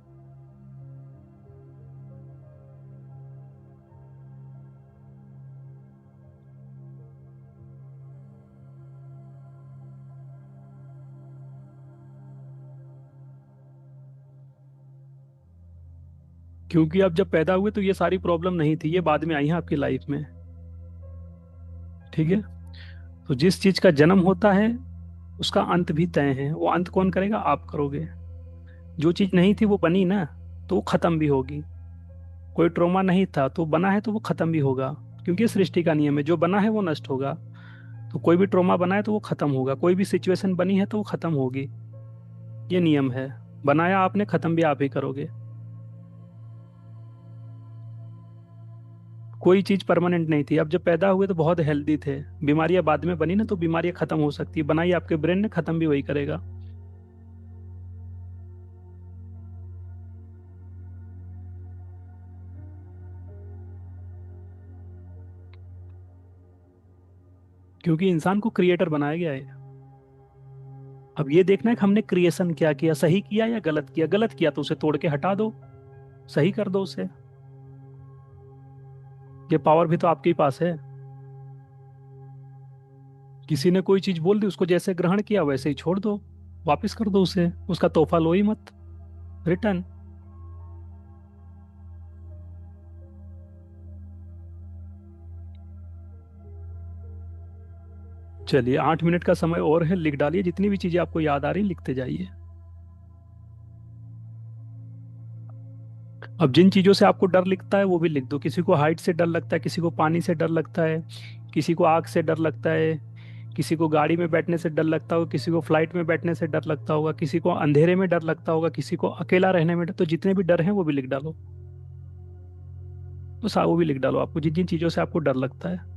क्योंकि आप जब पैदा हुए तो ये सारी प्रॉब्लम नहीं थी, ये बाद में आई है आपकी लाइफ में। ठीक है। तो जिस चीज का जन्म होता है, उसका अंत भी तय है। वो अंत कौन करेगा? आप करोगे। जो चीज नहीं थी वो बनी ना, तो वो खत्म भी होगी। कोई ट्रॉमा नहीं था तो बना है, तो वो खत्म भी होगा। क्योंकि ये सृष्टि का नियम है, जो बना है वो नष्ट होगा। तो कोई भी ट्रॉमा बना है तो वो खत्म होगा, कोई भी सिचुएशन बनी है तो वो खत्म होगी। ये नियम है। बनाया आपने, खत्म भी आप ही करोगे। कोई चीज परमानेंट नहीं थी। अब जब पैदा हुए तो बहुत हेल्दी थे, बीमारियां बाद में बनी ना, तो बीमारियां खत्म हो सकती है, बनाई आपके ब्रेन ने, खत्म भी वही करेगा। क्योंकि इंसान को क्रिएटर बनाया गया है। अब ये देखना है कि हमने क्रिएशन क्या किया, सही किया या गलत किया। गलत किया तो उसे तोड़ के हटा दो, सही कर दो उसे। ये पावर भी तो आपके ही पास है। किसी ने कोई चीज बोल दी, उसको जैसे ग्रहण किया वैसे ही छोड़ दो, वापिस कर दो उसे, उसका तोहफा लो ही मत, रिटर्न। चलिए, 8 मिनट का समय और है, लिख डालिए जितनी भी चीजें आपको याद आ रही लिखते जाइए। अब जिन चीजों से आपको डर लगता है वो भी लिख दो। किसी को हाइट से डर लगता है, किसी को पानी से डर लगता है, किसी को आग से डर लगता है, किसी को गाड़ी में बैठने से डर लगता होगा, किसी को फ्लाइट में बैठने से डर लगता होगा, किसी को अंधेरे में डर लगता होगा, किसी को अकेला रहने में डर। तो जितने भी डर हैं वो भी लिख डालो। तो वो भी लिख डालो, आपको जिन जिन चीजों से आपको डर लगता है।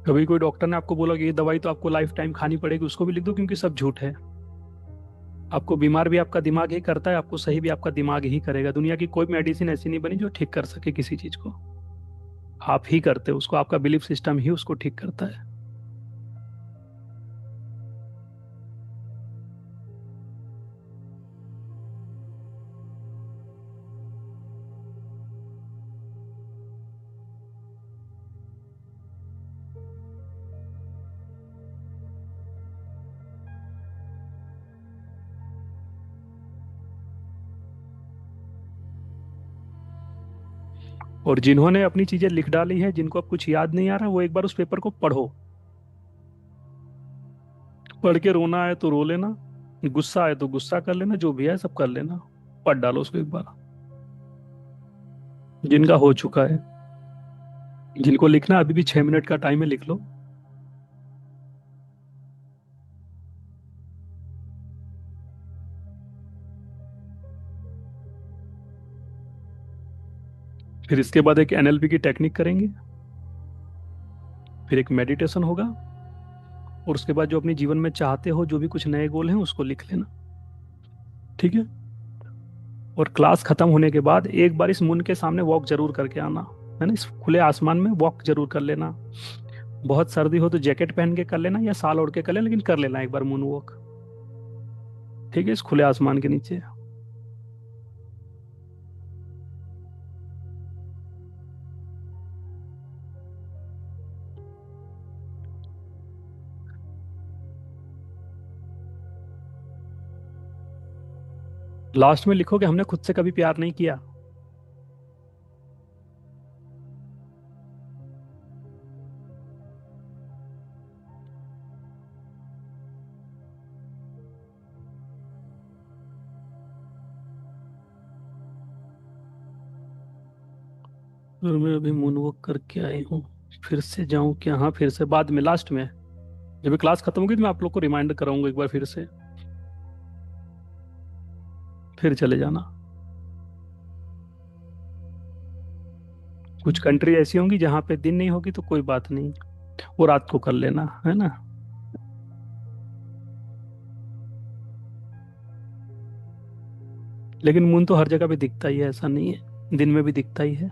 कभी कोई डॉक्टर ने आपको बोला कि ये दवाई तो आपको लाइफ टाइम खानी पड़ेगी, उसको भी लिख दो, क्योंकि सब झूठ है। आपको बीमार भी आपका दिमाग ही करता है, आपको सही भी आपका दिमाग ही करेगा। दुनिया की कोई मेडिसिन ऐसी नहीं बनी जो ठीक कर सके किसी चीज को। आप ही करते हो उसको, आपका बिलीफ सिस्टम ही उसको ठीक करता है। और जिन्होंने अपनी चीजें लिख डाली हैं, जिनको अब कुछ याद नहीं आ रहा, वो एक बार उस पेपर को पढ़ो। पढ़ के रोना आए तो रो लेना, गुस्सा आए तो गुस्सा कर लेना, जो भी है सब कर लेना। पढ़ डालो उसको एक बार, जिनका हो चुका है। जिनको लिखना अभी भी 6 मिनट का टाइम है, लिख लो। फिर इसके बाद एक एनएलपी की टेक्निक करेंगे, फिर एक मेडिटेशन होगा, और उसके बाद जो अपने जीवन में चाहते हो, जो भी कुछ नए गोल हैं, उसको लिख लेना। ठीक है। और क्लास खत्म होने के बाद एक बार इस मून के सामने वॉक जरूर करके आना, है ना। इस खुले आसमान में वॉक जरूर कर लेना। बहुत सर्दी हो तो जैकेट पहन के कर लेना, या शाल ओढ़ के कर लेना, लेकिन कर लेना एक बार मून वॉक। ठीक है, इस खुले आसमान के नीचे। लास्ट में लिखो कि हमने खुद से कभी प्यार नहीं किया। और मैं अभी मून वॉक करके आई हूँ, फिर से जाऊं क्या? हाँ, फिर से बाद में, लास्ट में जब क्लास खत्म होगी तो मैं आप लोग को रिमाइंड कराऊंगा एक बार फिर से। फिर चले जाना। कुछ कंट्री ऐसी होंगी जहाँ पे दिन नहीं होगी, तो कोई बात नहीं, वो रात को कर लेना, है ना। लेकिन मून तो हर जगह पे दिखता ही है, ऐसा नहीं है, दिन में भी दिखता ही है।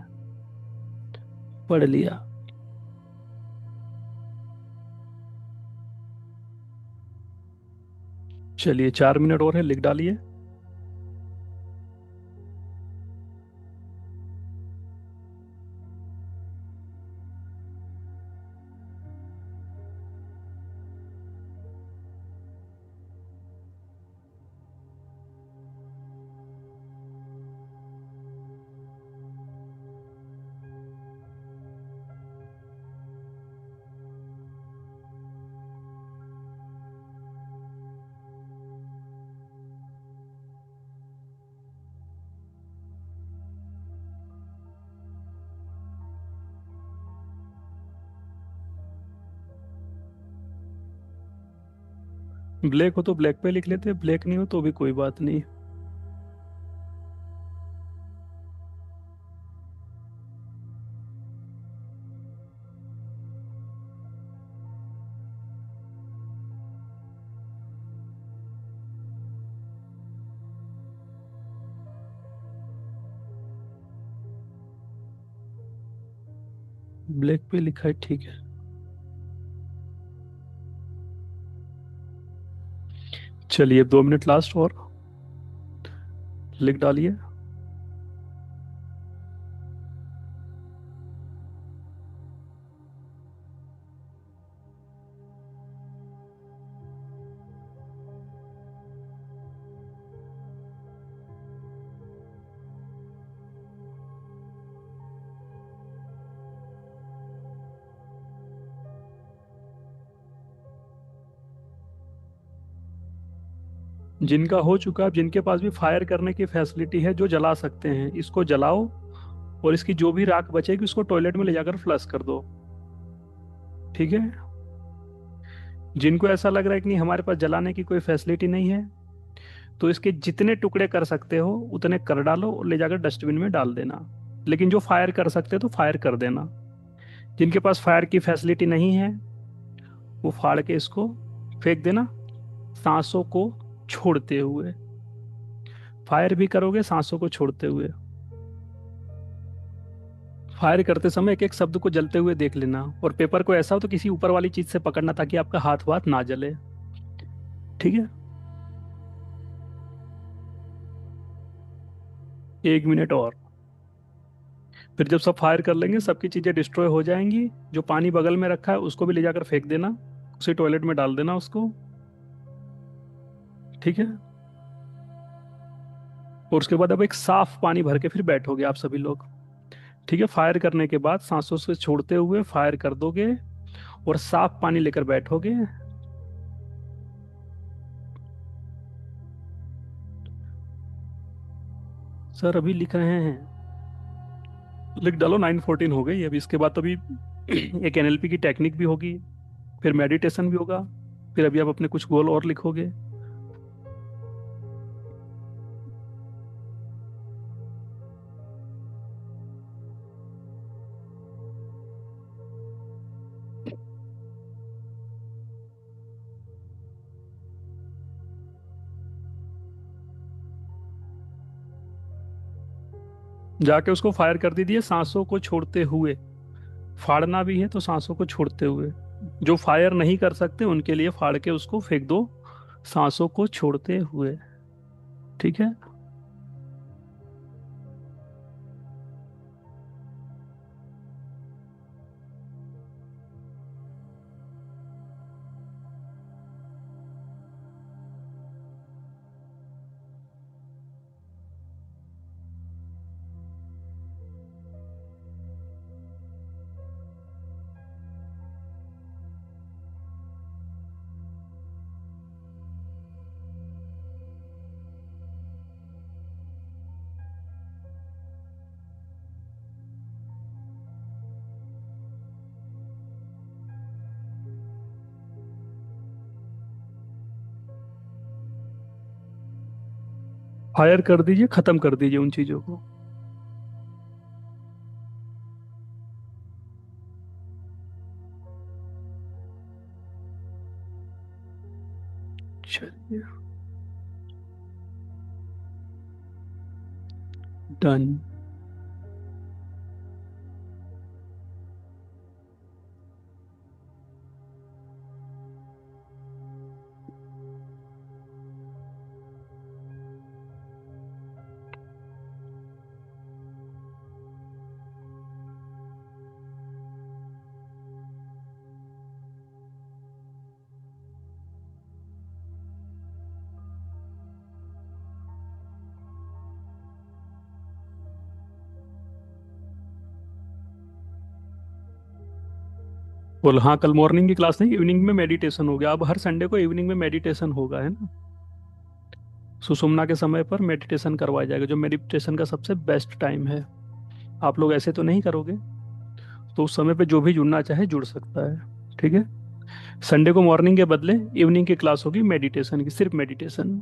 पढ़ लिया। चलिए, 4 मिनट और है, लिख डालिए। ब्लैक हो तो ब्लैक पे लिख लेते, ब्लैक नहीं हो तो भी कोई बात नहीं। ब्लैक पे लिखा है, ठीक है। चलिए, 2 मिनट लास्ट और। लिख डालिए। जिनका हो चुका है, जिनके पास भी फायर करने की फैसिलिटी है, जो जला सकते हैं, इसको जलाओ। और इसकी जो भी राख बचेगी उसको टॉयलेट में ले जाकर फ्लश कर दो। ठीक है। जिनको ऐसा लग रहा है कि नहीं हमारे पास जलाने की कोई फैसिलिटी नहीं है, तो इसके जितने टुकड़े कर सकते हो उतने कर डालो और ले जाकर डस्टबिन में डाल देना। लेकिन जो फायर कर सकते हो तो फायर कर देना। जिनके पास फायर की फैसिलिटी नहीं है, वो फाड़ के इसको फेंक देना, सांसों को छोड़ते हुए। फायर भी करोगे सांसों को छोड़ते हुए। फायर करते समय एक एक शब्द को जलते हुए देख लेना, और पेपर को ऐसा हो तो किसी ऊपर वाली चीज से पकड़ना ताकि आपका हाथ वाथ ना जले। ठीक है। 1 मिनट और। फिर जब सब फायर कर लेंगे, सबकी चीजें डिस्ट्रॉय हो जाएंगी, जो पानी बगल में रखा है उसको भी ले जाकर फेंक देना, उसी टॉयलेट में डाल देना उसको। ठीक है। और उसके बाद अब एक साफ पानी भर के फिर बैठोगे आप सभी लोग। ठीक है। फायर करने के बाद सांसों से छोड़ते हुए फायर कर दोगे, और साफ पानी लेकर बैठोगे। सर अभी लिख रहे हैं। लिख डालो। 9:14 हो गई अभी। इसके बाद तो अभी एक एनएलपी की टेक्निक भी होगी, फिर मेडिटेशन भी होगा, फिर अभी आप अपने कुछ गोल और लिखोगे। जाके उसको फायर कर दीजिए सांसों को छोड़ते हुए। फाड़ना भी है तो सांसों को छोड़ते हुए। जो फायर नहीं कर सकते उनके लिए फाड़ के उसको फेंक दो, सांसों को छोड़ते हुए। ठीक है। फायर कर दीजिए, खत्म कर दीजिए उन चीजों को। चलिए। डन। बोल हाँ, कल मॉर्निंग की क्लास नहीं, इवनिंग में मेडिटेशन हो गया। अब हर संडे को इवनिंग में मेडिटेशन होगा, है ना। सुषुम्ना के समय पर मेडिटेशन करवाया जाएगा, जो मेडिटेशन का सबसे बेस्ट टाइम है। आप लोग ऐसे तो नहीं करोगे, तो उस समय पे जो भी जुड़ना चाहे जुड़ सकता है। ठीक है। संडे को मॉर्निंग के बदले इवनिंग की क्लास होगी मेडिटेशन की, सिर्फ मेडिटेशन।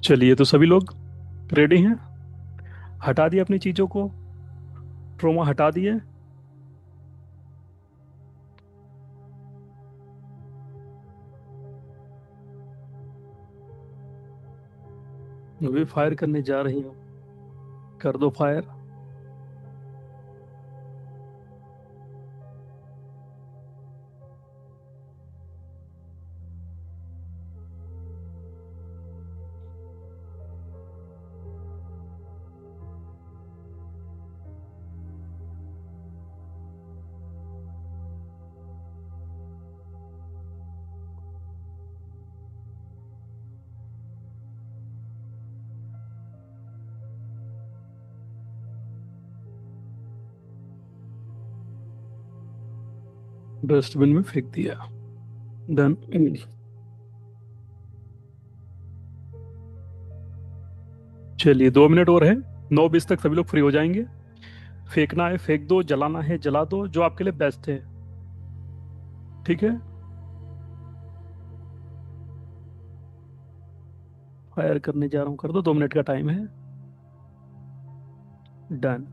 चलिए, तो सभी लोग रेडी हैं? हटा दिए अपनी चीजों को, ट्रोमा हटा दिए। अभी फायर करने जा रही हूँ। कर दो फायर। डस्टबिन में फेंक दिया। डन। चलिए 2 मिनट और है। 9:20 तक सभी लोग फ्री हो जाएंगे। फेंकना है फेंक दो, जलाना है जला दो, जो आपके लिए बेस्ट है। ठीक है। फायर करने जा रहा हूँ, कर दो, 2 मिनट का टाइम है। डन।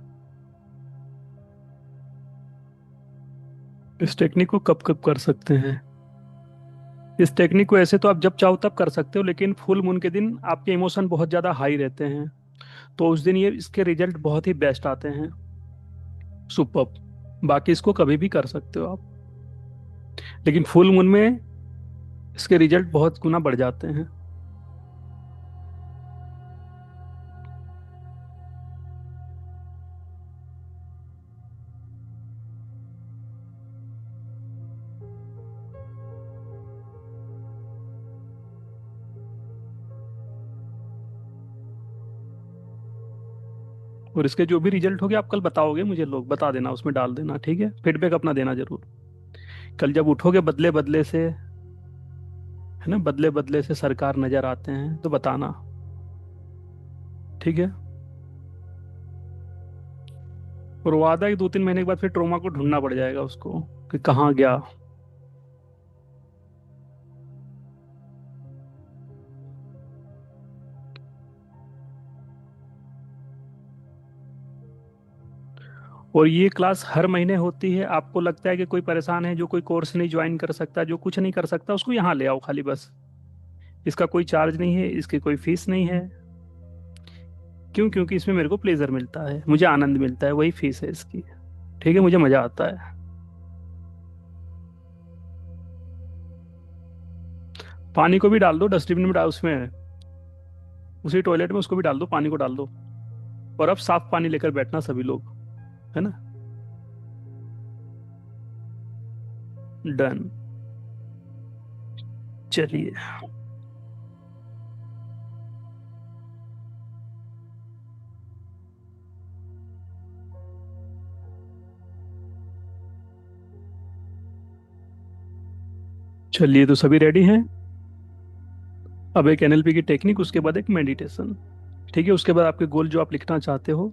इस टेक्निक को कब कब कर सकते हैं? इस टेक्निक को ऐसे तो आप जब चाहो तब कर सकते हो, लेकिन फुल मून के दिन आपके इमोशन बहुत ज्यादा हाई रहते हैं, तो उस दिन ये इसके रिजल्ट बहुत ही बेस्ट आते हैं। सुपर्ब। बाकी इसको कभी भी कर सकते हो आप, लेकिन फुल मून में इसके रिजल्ट बहुत गुना बढ़ जाते हैं। और इसके जो भी रिजल्ट होंगे आप कल बताओगे मुझे, लोग बता देना, उसमें डाल देना, ठीक है? फीडबैक अपना देना जरूर। कल जब उठोगे बदले बदले से, है ना, बदले बदले से सरकार नजर आते हैं तो बताना। ठीक है। और वादा है कि 2-3 महीने के बाद फिर ट्रोमा को ढूंढना पड़ जाएगा उसको, कि कहाँ गया। और ये क्लास हर महीने होती है। आपको लगता है कि कोई परेशान है, जो कोई कोर्स नहीं ज्वाइन कर सकता, जो कुछ नहीं कर सकता, उसको यहाँ ले आओ खाली बस। इसका कोई चार्ज नहीं है, इसकी कोई फीस नहीं है। क्यों? क्योंकि इसमें मेरे को प्लेजर मिलता है, मुझे आनंद मिलता है, वही फीस है इसकी। ठीक है, मुझे मजा आता है। पानी को भी डाल दो डस्टबिन में, डाल उसमें, उसी टॉयलेट में उसको भी डाल दो, पानी को डाल दो। और अब साफ पानी लेकर बैठना सभी लोग, है ना? डन। चलिए। चलिए तो सभी रेडी हैं। अब एक एनएलपी की टेक्निक, उसके बाद एक मेडिटेशन। ठीक है, उसके बाद आपके गोल जो आप लिखना चाहते हो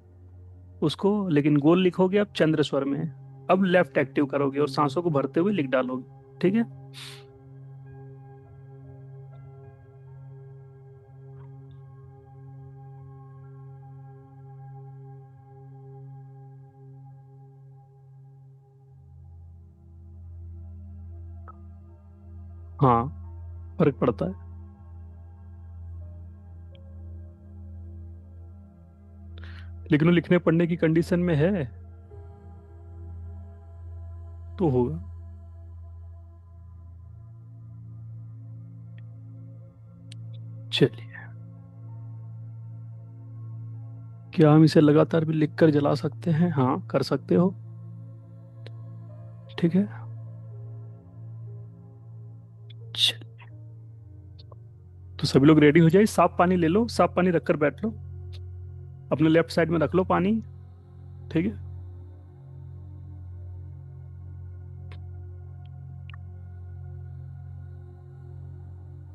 उसको, लेकिन गोल लिखोगे आप चंद्र स्वर में। अब लेफ्ट एक्टिव करोगे और सांसों को भरते हुए लिख डालोगे। ठीक है। हाँ, फर्क पड़ता है। लेकिन वो लिखने पढ़ने की कंडीशन में है तो होगा। चलिए, क्या हम इसे लगातार भी लिख कर जला सकते हैं? हाँ, कर सकते हो। ठीक है। चल, तो सभी लोग रेडी हो जाए। साफ पानी ले लो, साफ पानी रखकर बैठ लो। अपने लेफ्ट साइड में रख लो पानी। ठीक है।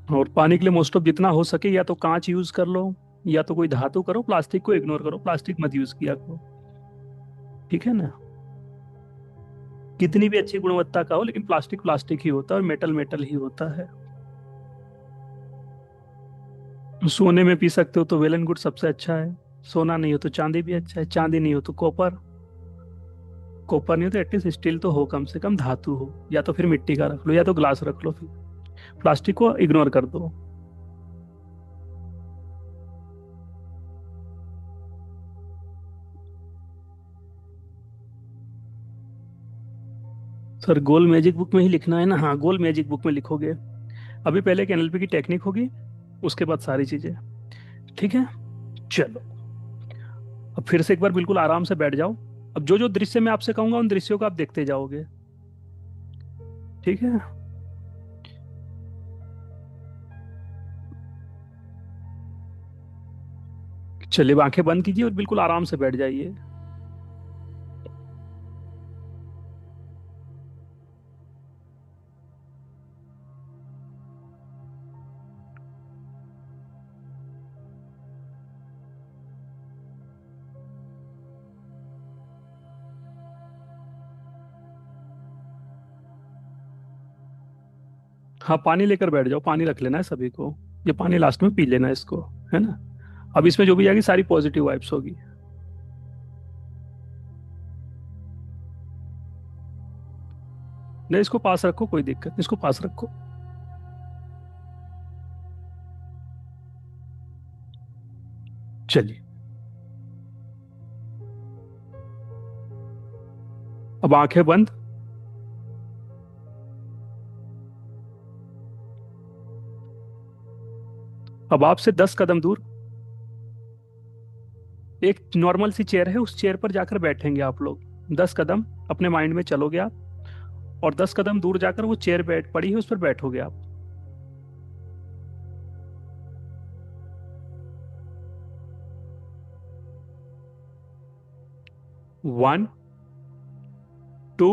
और पानी के लिए मोस्ट ऑफ जितना हो सके या तो कांच यूज कर लो, या तो कोई धातु करो, प्लास्टिक को इग्नोर करो, प्लास्टिक मत यूज किया करो। ठीक है ना? कितनी भी अच्छी गुणवत्ता का हो, लेकिन प्लास्टिक प्लास्टिक ही होता है और मेटल मेटल ही होता है। सोने में पी सकते हो तो वेल एंड गुड, सबसे अच्छा है। सोना नहीं हो तो चांदी भी अच्छा है, चांदी नहीं हो तो कॉपर, कॉपर नहीं हो तो एटलीस्ट स्टील तो हो, कम से कम धातु हो, या तो फिर मिट्टी का रख लो या तो ग्लास रख लो। फिर प्लास्टिक को इग्नोर कर दो। सर गोल मैजिक बुक में ही लिखना है ना? हाँ, गोल मैजिक बुक में लिखोगे। अभी पहले एक एनएलपी की टेक्निक होगी, उसके बाद सारी चीजें। ठीक है। चलो, अब फिर से एक बार बिल्कुल आराम से बैठ जाओ। अब जो जो दृश्य मैं आपसे कहूंगा उन दृश्यों को आप देखते जाओगे। ठीक है। चलिए, अब आंखें बंद कीजिए और बिल्कुल आराम से बैठ जाइए। हाँ, पानी लेकर बैठ जाओ, पानी रख लेना है सभी को। ये पानी लास्ट में पी लेना है इसको, है ना। अब इसमें जो भी जाएगी सारी पॉजिटिव वाइब्स होगी। नहीं, इसको पास रखो, कोई दिक्कत नहीं, इसको पास रखो। चलिए, अब आंखें बंद। अब आपसे 10 कदम दूर एक नॉर्मल सी चेयर है, उस चेयर पर जाकर बैठेंगे आप लोग। 10 कदम अपने माइंड में चलोगे आप, और 10 कदम दूर जाकर वो चेयर बैठ पड़ी है उस पर बैठोगे आप। 1, 2,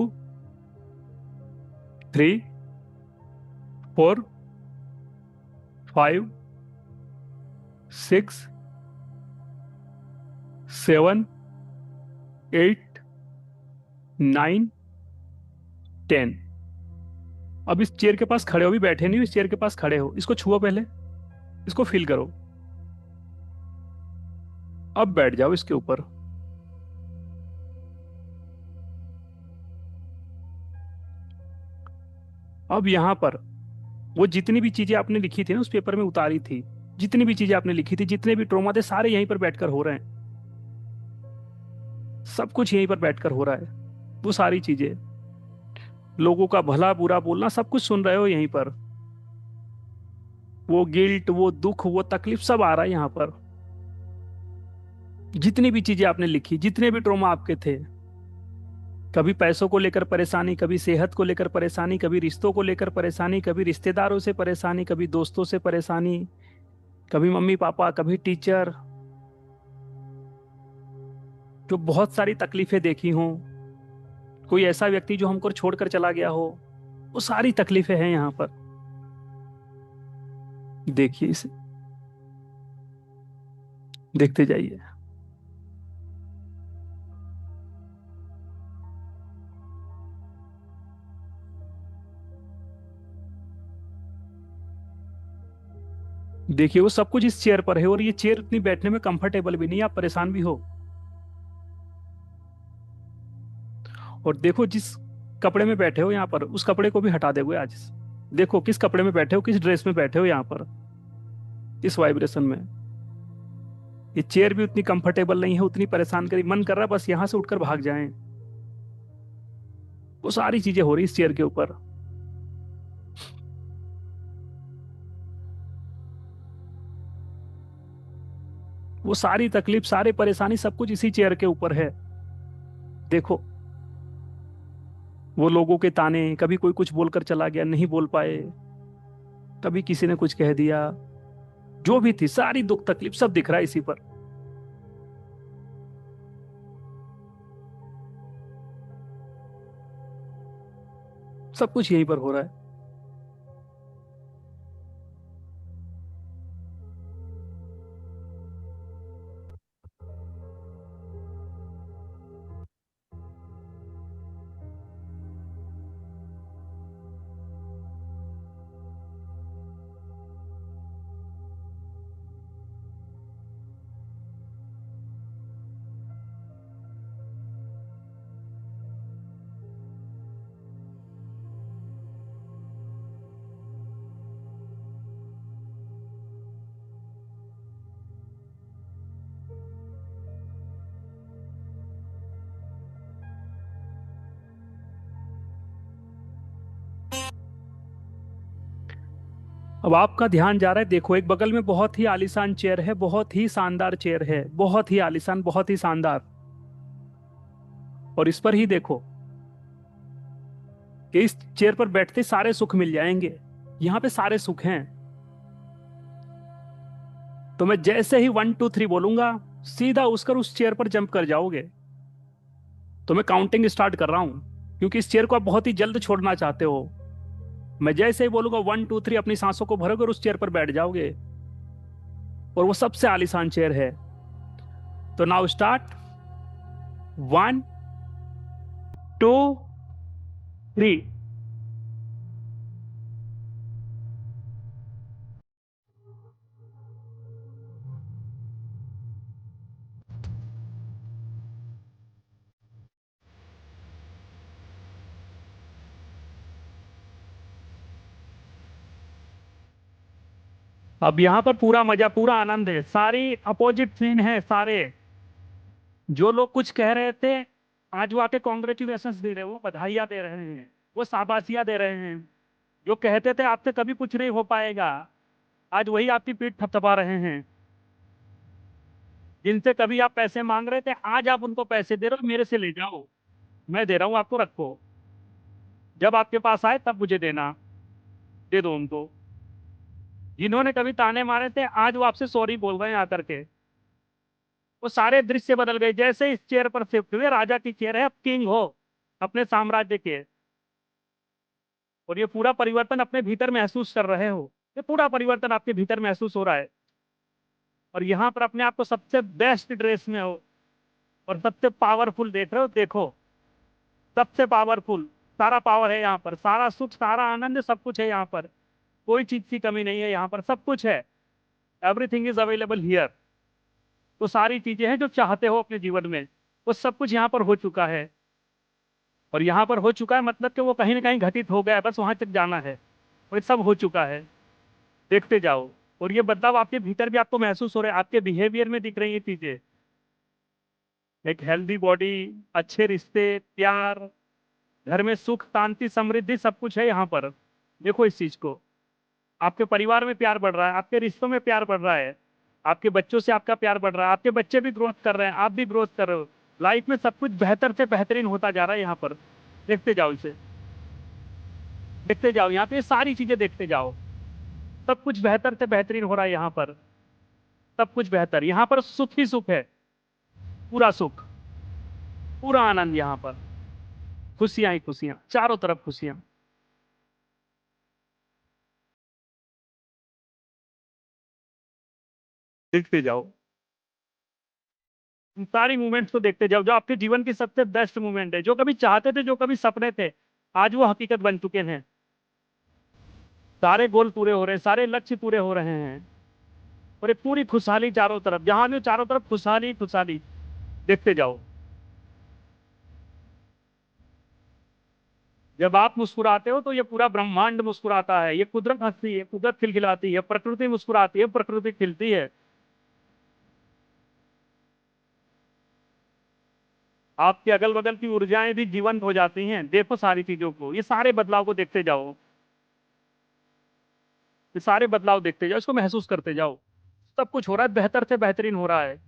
3, 4, 5, 6, 7, 8, 9, 10। अब इस चेयर के पास खड़े हो, भी बैठे नहीं हो, इस चेयर के पास खड़े हो, इसको छुओ पहले, इसको फील करो। अब बैठ जाओ इसके ऊपर। अब यहां पर वो जितनी भी चीजें आपने लिखी थी ना, उस पेपर में उतारी थी, जितनी भी चीजें आपने लिखी थी, जितने भी ट्रॉमा थे, सारे यहीं पर बैठकर हो रहे हैं। सब कुछ यहीं पर बैठकर हो रहा है। वो सारी चीजें, लोगों का भला बुरा बोलना, सब कुछ सुन रहे हो यहीं पर। वो गिल्ट, वो दुख, वो तकलीफ, सब आ रहा है यहाँ पर। जितनी भी चीजें आपने लिखी, जितने भी ट्रॉमा आपके थे, कभी पैसों को लेकर परेशानी, कभी सेहत को लेकर परेशानी, कभी रिश्तों को लेकर परेशानी, कभी रिश्तेदारों से परेशानी, कभी दोस्तों से परेशानी, कभी मम्मी पापा, कभी टीचर, जो बहुत सारी तकलीफें देखी हों, कोई ऐसा व्यक्ति जो हमको छोड़कर चला गया हो, वो सारी तकलीफें हैं यहाँ पर। देखिए इसे, देखते जाइए। देखिए वो सब कुछ इस चेयर पर है, और ये चेयर इतनी बैठने में कंफर्टेबल भी नहीं है, आप परेशान भी हो। और देखो जिस कपड़े में बैठे हो यहाँ पर, उस कपड़े को भी हटा दोगे आज। देखो किस कपड़े में बैठे हो, किस ड्रेस में बैठे हो यहाँ पर, इस वाइब्रेशन में। ये चेयर भी उतनी कंफर्टेबल नहीं है, उतनी परेशान करी, मन कर रहा है बस यहाँ से उठकर भाग जाएं। वो सारी चीजें हो रही इस चेयर के ऊपर। वो सारी तकलीफ, सारी परेशानी, सब कुछ इसी चेयर के ऊपर है। देखो वो लोगों के ताने, कभी कोई कुछ बोलकर चला गया, नहीं बोल पाए, कभी किसी ने कुछ कह दिया, जो भी थी सारी दुख तकलीफ, सब दिख रहा है इसी पर। सब कुछ यहीं पर हो रहा है। अब आपका ध्यान जा रहा है, देखो एक बगल में बहुत ही आलीशान चेयर है, बहुत ही शानदार चेयर है, बहुत ही आलीशान, बहुत ही शानदार। और इस पर ही देखो कि इस चेयर पर बैठते सारे सुख मिल जाएंगे। यहाँ पे सारे सुख हैं। तो मैं जैसे ही 1, 2, 3 बोलूंगा, सीधा उसकर उस चेयर पर जंप कर जाओगे। तो मैं काउंटिंग स्टार्ट कर रहा हूं, क्योंकि इस चेयर को आप बहुत ही जल्द छोड़ना चाहते हो। मैं जैसे ही बोलूंगा 1, 2, 3, अपनी सांसों को भरोगे और उस चेयर पर बैठ जाओगे। और वो सबसे आलीशान चेयर है। तो नाउ स्टार्ट। 1, 2, 3। अब यहाँ पर पूरा मजा पूरा आनंद है, सारी अपोजिट सीन है सारे। जो लोग कुछ कह रहे थे, आज वो आके कॉन्ग्रेचुलेशन दे रहे हैं, वो बधाइयाँ दे रहे हैं, वो शाबाशियाँ दे रहे हैं। जो कहते थे आपसे कभी कुछ नहीं हो पाएगा, आज वही आपकी पीठ थपथपा रहे हैं। जिनसे कभी आप पैसे मांग रहे थे, आज आप उनको पैसे दे रहे हो, मेरे से ले जाओ, मैं दे रहा हूँ आपको, रखो। जब आपके पास आए तब मुझे देना, दे दो उनको। जिन्होंने कभी ताने मारे थे, आज वो आपसे सॉरी बोल रहे हैं आकर के। वो सारे दृश्य बदल गए, जैसे इस चेयर पर शिफ्ट हुए, राजा की चेयर है, अब किंग हो अपने साम्राज्य के। और ये पूरा परिवर्तन अपने भीतर महसूस कर रहे हो, ये पूरा परिवर्तन आपके भीतर महसूस हो रहा है। और यहाँ पर अपने आप को सबसे बेस्ट ड्रेस में हो और सबसे पावरफुल देख रहे हो, देखो, सबसे पावरफुल। सारा पावर है यहाँ पर, सारा सुख, सारा आनंद, सब कुछ है यहाँ पर। कोई चीज की कमी नहीं है यहाँ पर, सब कुछ है। Everything is available here. तो सारी चीजें हैं जो चाहते हो अपने जीवन में, वो सब कुछ यहाँ पर हो चुका है। और यहाँ पर हो चुका है मतलब कि वो कहीं ना कहीं घटित हो गया है, बस वहां तक जाना है। और ये सब हो चुका है, देखते जाओ। और ये बदलाव आपके भीतर भी आपको महसूस हो रहा है, आपके बिहेवियर में दिख रही है चीजें। एक हेल्दी बॉडी, अच्छे रिश्ते, प्यार, घर में सुख शांति समृद्धि, सब कुछ है यहाँ पर। देखो इस चीज को, आपके परिवार में प्यार बढ़ रहा है, आपके रिश्तों में प्यार बढ़ रहा है, आपके बच्चों से आपका प्यार बढ़ रहा है, आपके बच्चे भी ग्रोथ कर रहे हैं, आप भी ग्रोथ कर रहे हो। लाइफ में सब कुछ बेहतर से बेहतरीन होता जा रहा है यहाँ पर। देखते जाओ इसे, देखते जाओ, यहाँ पे सारी चीजें देखते जाओ। सब कुछ बेहतर से बेहतरीन हो रहा है यहाँ पर। सब कुछ बेहतर, यहाँ पर सुख ही सुख है, पूरा सुख, पूरा आनंद यहाँ पर। खुशियां ही खुशियां, चारों तरफ खुशियां। देखते जाओ, इन सारी मूवमेंट्स को देखते जाओ, जो आपके जीवन की सबसे बेस्ट मूवमेंट है। जो कभी चाहते थे, जो कभी सपने थे, आज वो हकीकत बन चुके हैं। सारे गोल पूरे हो रहे हैं, सारे लक्ष्य पूरे हो रहे हैं। और ये पूरी खुशहाली चारों तरफ, जहां भी हो, चारों तरफ खुशहाली खुशहाली। देखते जाओ, जब आप मुस्कुराते हो तो ये पूरा ब्रह्मांड मुस्कुराता है, ये कुदरत हंसती है, कुदरत खिलखिलाती है, प्रकृति मुस्कुराती है, प्रकृति खिलती है। आपके अगल बगल की ऊर्जाएं भी जीवंत हो जाती हैं। देखो सारी चीजों को, ये सारे बदलाव को देखते जाओ, ये सारे बदलाव देखते जाओ, इसको महसूस करते जाओ। सब कुछ हो रहा है, बेहतर से बेहतरीन हो रहा है।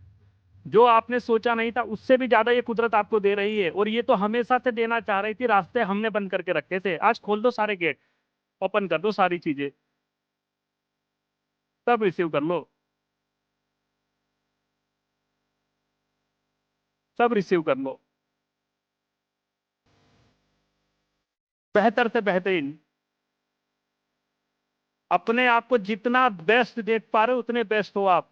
जो आपने सोचा नहीं था, उससे भी ज्यादा ये कुदरत आपको दे रही है। और ये तो हमेशा से देना चाह रही थी, रास्ते हमने बंद करके रखे थे, आज खोल दो सारे गेट, ओपन कर दो सारी चीजें, सब रिसीव कर लो, सब रिसीव कर लो। बेहतर से बेहतरीन, अपने आप को जितना बेस्ट देख पा रहे हो उतने बेस्ट हो आप।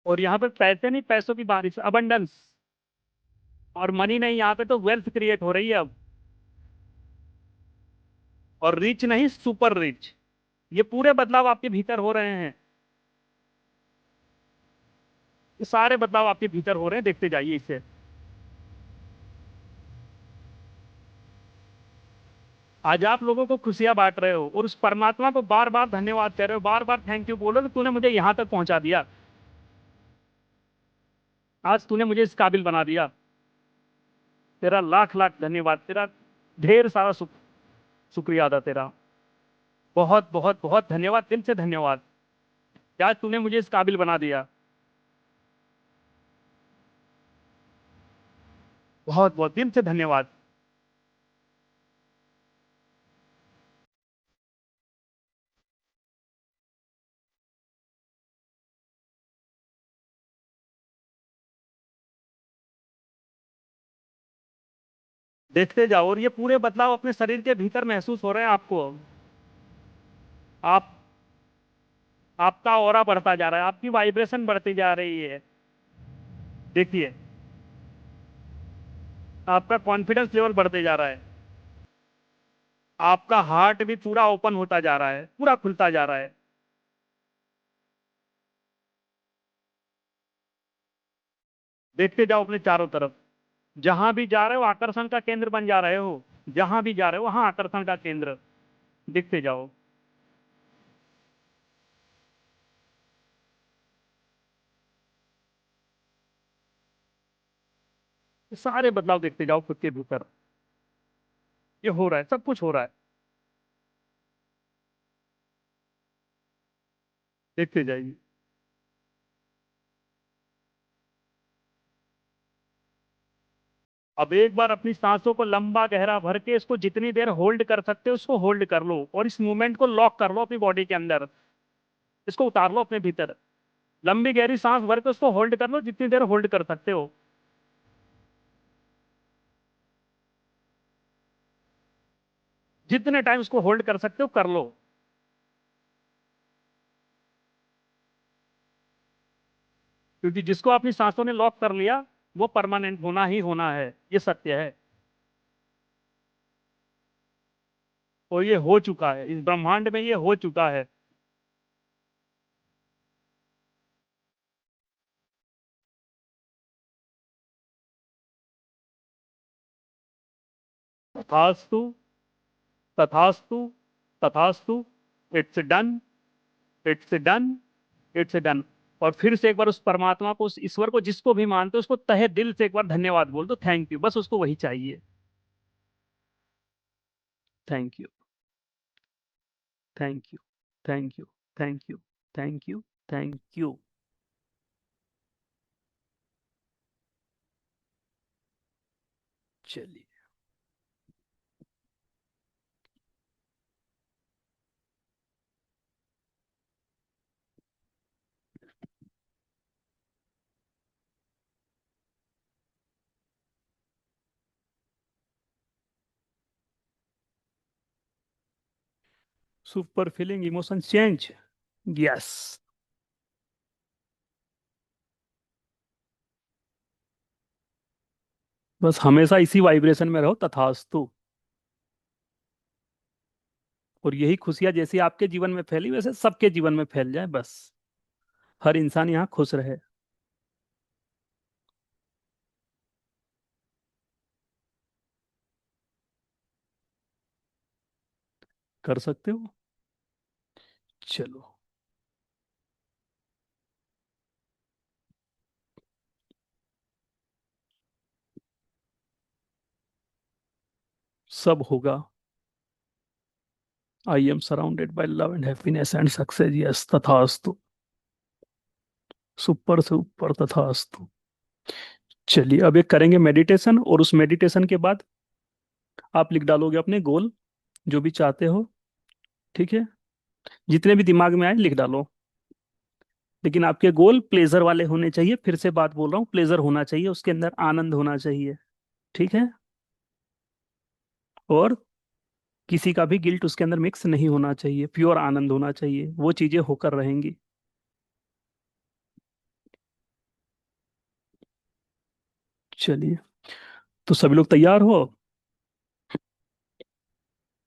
और यहाँ पे पैसे नहीं, पैसों की बारिश, अबंडेंस। और मनी नहीं, यहाँ पे तो वेल्थ क्रिएट हो रही है अब। और रिच नहीं, सुपर रिच। ये पूरे बदलाव आपके भीतर हो रहे हैं, ये सारे बदलाव आपके भीतर हो रहे हैं, देखते जाइए इसे। आज आप लोगों को खुशियां बांट रहे हो और उस परमात्मा को बार बार धन्यवाद कह रहे हो, बार बार थैंक यू बोलो कि तूने मुझे यहां तक पहुंचा दिया, आज तूने मुझे इस काबिल बना दिया। तेरा लाख लाख धन्यवाद, तेरा ढेर सारा शुक्रिया अदा तेरा। बहुत बहुत बहुत धन्यवाद, दिल से धन्यवाद कि आज तूने मुझे इस काबिल बना दिया। बहुत बहुत दिल से धन्यवाद। देखते जाओ, और ये पूरे बदलाव अपने शरीर के भीतर महसूस हो रहे हैं आपको। आप, आपका ऑरा बढ़ता जा रहा है, आपकी वाइब्रेशन बढ़ती जा रही है। देखिए, आपका कॉन्फिडेंस लेवल बढ़ते जा रहा है, आपका हार्ट भी पूरा ओपन होता जा रहा है, पूरा खुलता जा रहा है। देखते जाओ अपने चारों तरफ, जहां भी जा रहे हो आकर्षण का केंद्र बन जा रहे हो। जहां भी जा रहे हो वहां आकर्षण का केंद्र दिखते जाओ। ये सारे बदलाव देखते जाओ खुद के भीतर। ये हो रहा है, सब कुछ हो रहा है। देखते जाइए। अब एक बार अपनी सांसों को लंबा गहरा भर के इसको जितनी देर होल्ड कर सकते हो उसको होल्ड कर लो, और इस मूवमेंट को लॉक कर लो अपनी बॉडी के अंदर। इसको उतार लो अपने भीतर। लंबी गहरी सांस भर के उसको होल्ड कर लो जितनी देर होल्ड कर सकते हो। जितने टाइम उसको होल्ड कर सकते हो कर लो। क्योंकि जिसको अपनी सांसों ने लॉक कर लिया वो परमानेंट होना ही होना है, ये सत्य है। और ये हो चुका है, इस ब्रह्मांड में ये हो चुका है। तथास्तु, तथास्तु, तथास्तु। It's done, it's done, it's done. और फिर से एक बार उस परमात्मा को, उस ईश्वर को जिसको भी मानते हो उसको तहे दिल से एक बार धन्यवाद बोल दो, थैंक यू, बस उसको वही चाहिए। Thank you, thank you, thank you, thank you, thank you, thank you. चलिए। Super feeling emotion change. Yes. बस हमेशा इसी वाइब्रेशन में रहो, तथास्तु। और यही खुशियां जैसी आपके जीवन में फैली वैसे सबके जीवन में फैल जाए बस। हर इंसान यहाँ खुश रहे। कर सकते हो। चलो। सब होगा। I am surrounded by love and happiness and success, yes, तथास्तु। सुपर से ऊपर, तथास्तु। चलिए अब एक करेंगे मेडिटेशन, और उस मेडिटेशन के बाद आप लिख डालोगे अपने गोल जो भी चाहते हो। ठीक है। जितने भी दिमाग में आए लिख डालो। लेकिन आपके गोल प्लेजर वाले होने चाहिए, फिर से बात बोल रहा हूँ, प्लेजर होना चाहिए, उसके अंदर आनंद होना चाहिए। ठीक है। और किसी का भी गिल्ट उसके अंदर मिक्स नहीं होना चाहिए, प्योर आनंद होना चाहिए, वो चीजें होकर रहेंगी। चलिए। तो सभी लोग तैयार हो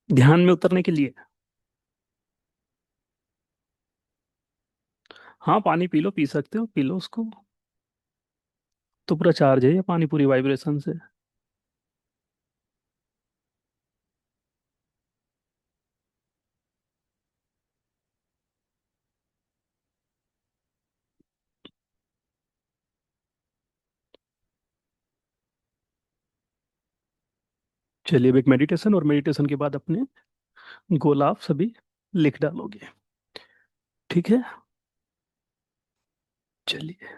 ध्यान में उतरने के लिए? हाँ, पानी पी लो, पी सकते हो, पी लो उसको। तो पूरा चार्ज है ये पानी पूरी वाइब्रेशन से। चलिए अब एक मेडिटेशन, और मेडिटेशन के बाद अपने गोल आप सभी लिख डालोगे। ठीक है। चलिए।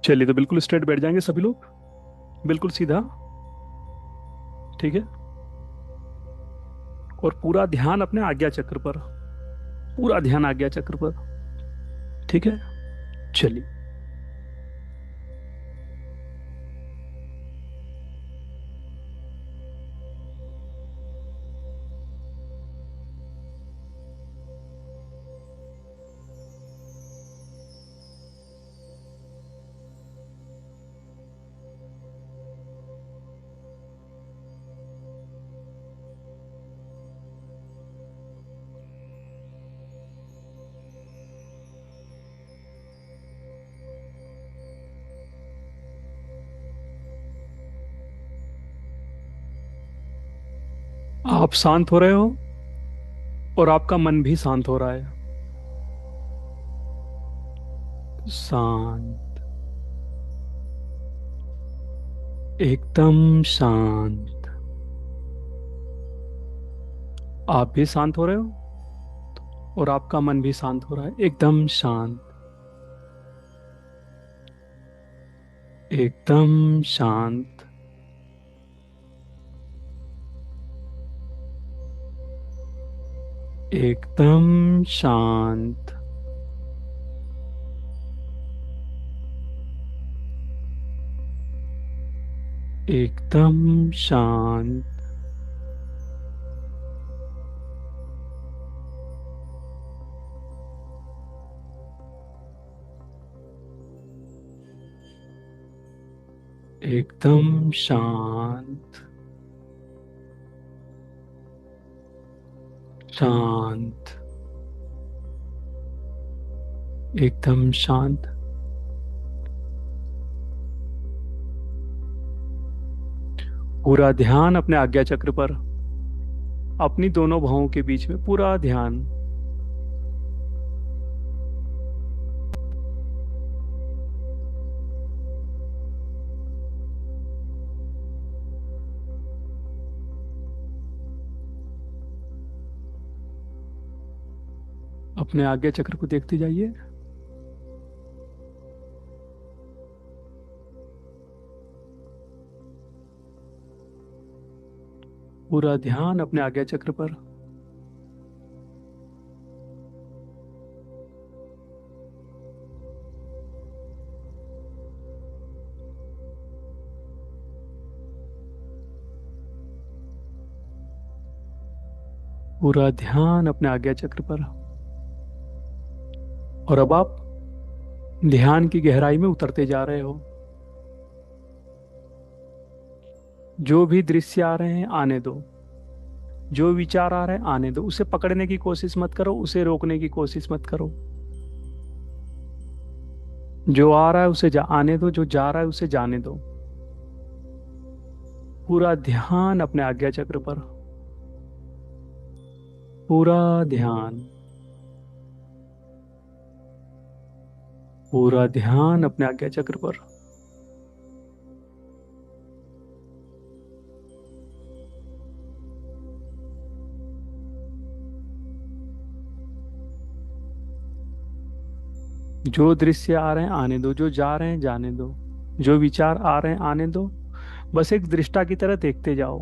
चलिए, तो बिल्कुल स्ट्रेट बैठ जाएंगे सभी लोग, बिल्कुल सीधा। ठीक है। और पूरा ध्यान अपने आज्ञा चक्र पर, पूरा ध्यान आज्ञा चक्र पर। ठीक है। चलिए। आप शांत हो रहे हो और आपका मन भी शांत हो रहा है। शांत, एकदम शांत। आप भी शांत हो रहे हो और आपका मन भी शांत हो रहा है, एकदम शांत, एकदम शांत, एकदम शांत, एकदम शांत, एकदम शांत, शांत, एकदम शांत। पूरा ध्यान अपने आज्ञा चक्र पर, अपनी दोनों भुजाओं के बीच में पूरा ध्यान। अपने आज्ञा चक्र को देखते जाइए। पूरा ध्यान अपने आज्ञा चक्र पर। पूरा ध्यान अपने आज्ञा चक्र पर। और अब आप ध्यान की गहराई में उतरते जा रहे हो। जो भी दृश्य आ रहे हैं आने दो, जो विचार आ रहे हैं आने दो, उसे पकड़ने की कोशिश मत करो, उसे रोकने की कोशिश मत करो। जो आ रहा है उसे आने दो, जो जा रहा है उसे जाने दो। पूरा ध्यान अपने आज्ञा चक्र पर। पूरा ध्यान, पूरा ध्यान अपने आज्ञा चक्र पर। जो दृश्य आ रहे हैं आने दो, जो जा रहे हैं जाने दो, जो विचार आ रहे हैं आने दो। बस एक दृष्टा की तरह देखते जाओ।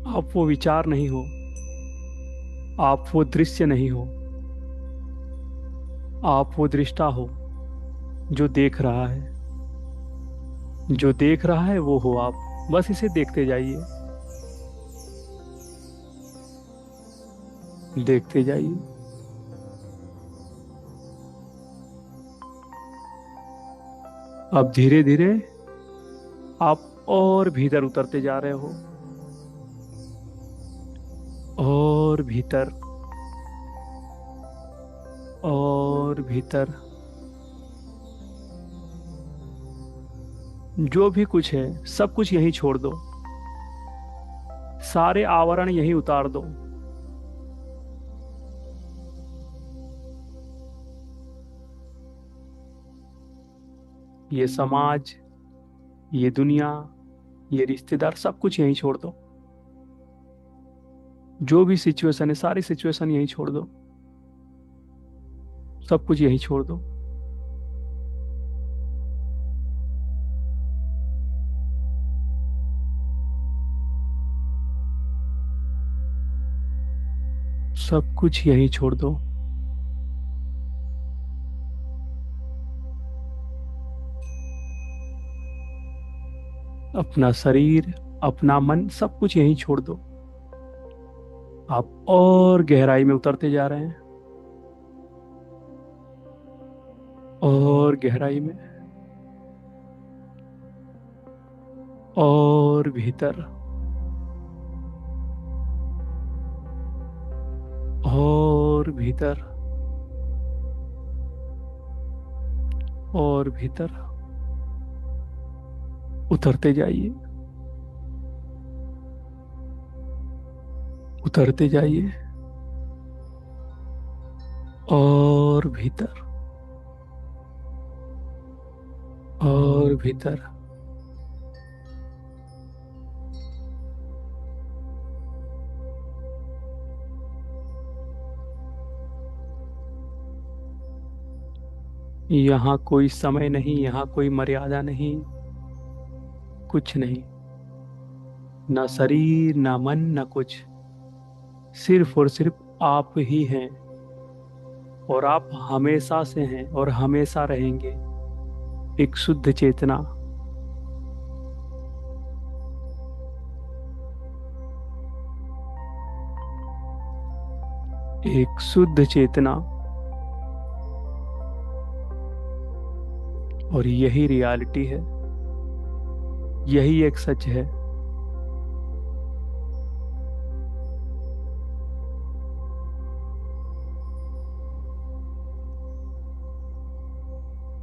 आप वो विचार नहीं हो, आप वो दृश्य नहीं हो, आप वो दृष्टा हो जो देख रहा है। जो देख रहा है वो हो आप। बस इसे देखते जाइए, देखते जाइए। अब धीरे धीरे आप और भीतर उतरते जा रहे हो, और भीतर, और भीतर। जो भी कुछ है सब कुछ यहीं छोड़ दो, सारे आवरण यहीं उतार दो। ये समाज, ये दुनिया, ये रिश्तेदार, सब कुछ यहीं छोड़ दो। जो भी सिचुएशन है सारी सिचुएशन यहीं छोड़ दो। सब कुछ यहीं छोड़ दो। सब कुछ यहीं छोड़ दो। अपना शरीर, अपना मन, सब कुछ यहीं छोड़ दो। आप और गहराई में उतरते जा रहे हैं, और गहराई में, और भीतर, और भीतर, और भीतर उतरते जाइए, उतरते जाइए, और भीतर, और भीतर। यहाँ कोई समय नहीं, यहाँ कोई मर्यादा नहीं, कुछ नहीं। ना शरीर, ना मन, ना कुछ। सिर्फ और सिर्फ आप ही हैं, और आप हमेशा से हैं और हमेशा रहेंगे। एक शुद्ध चेतना, एक शुद्ध चेतना। और यही रियलिटी है, यही एक सच है।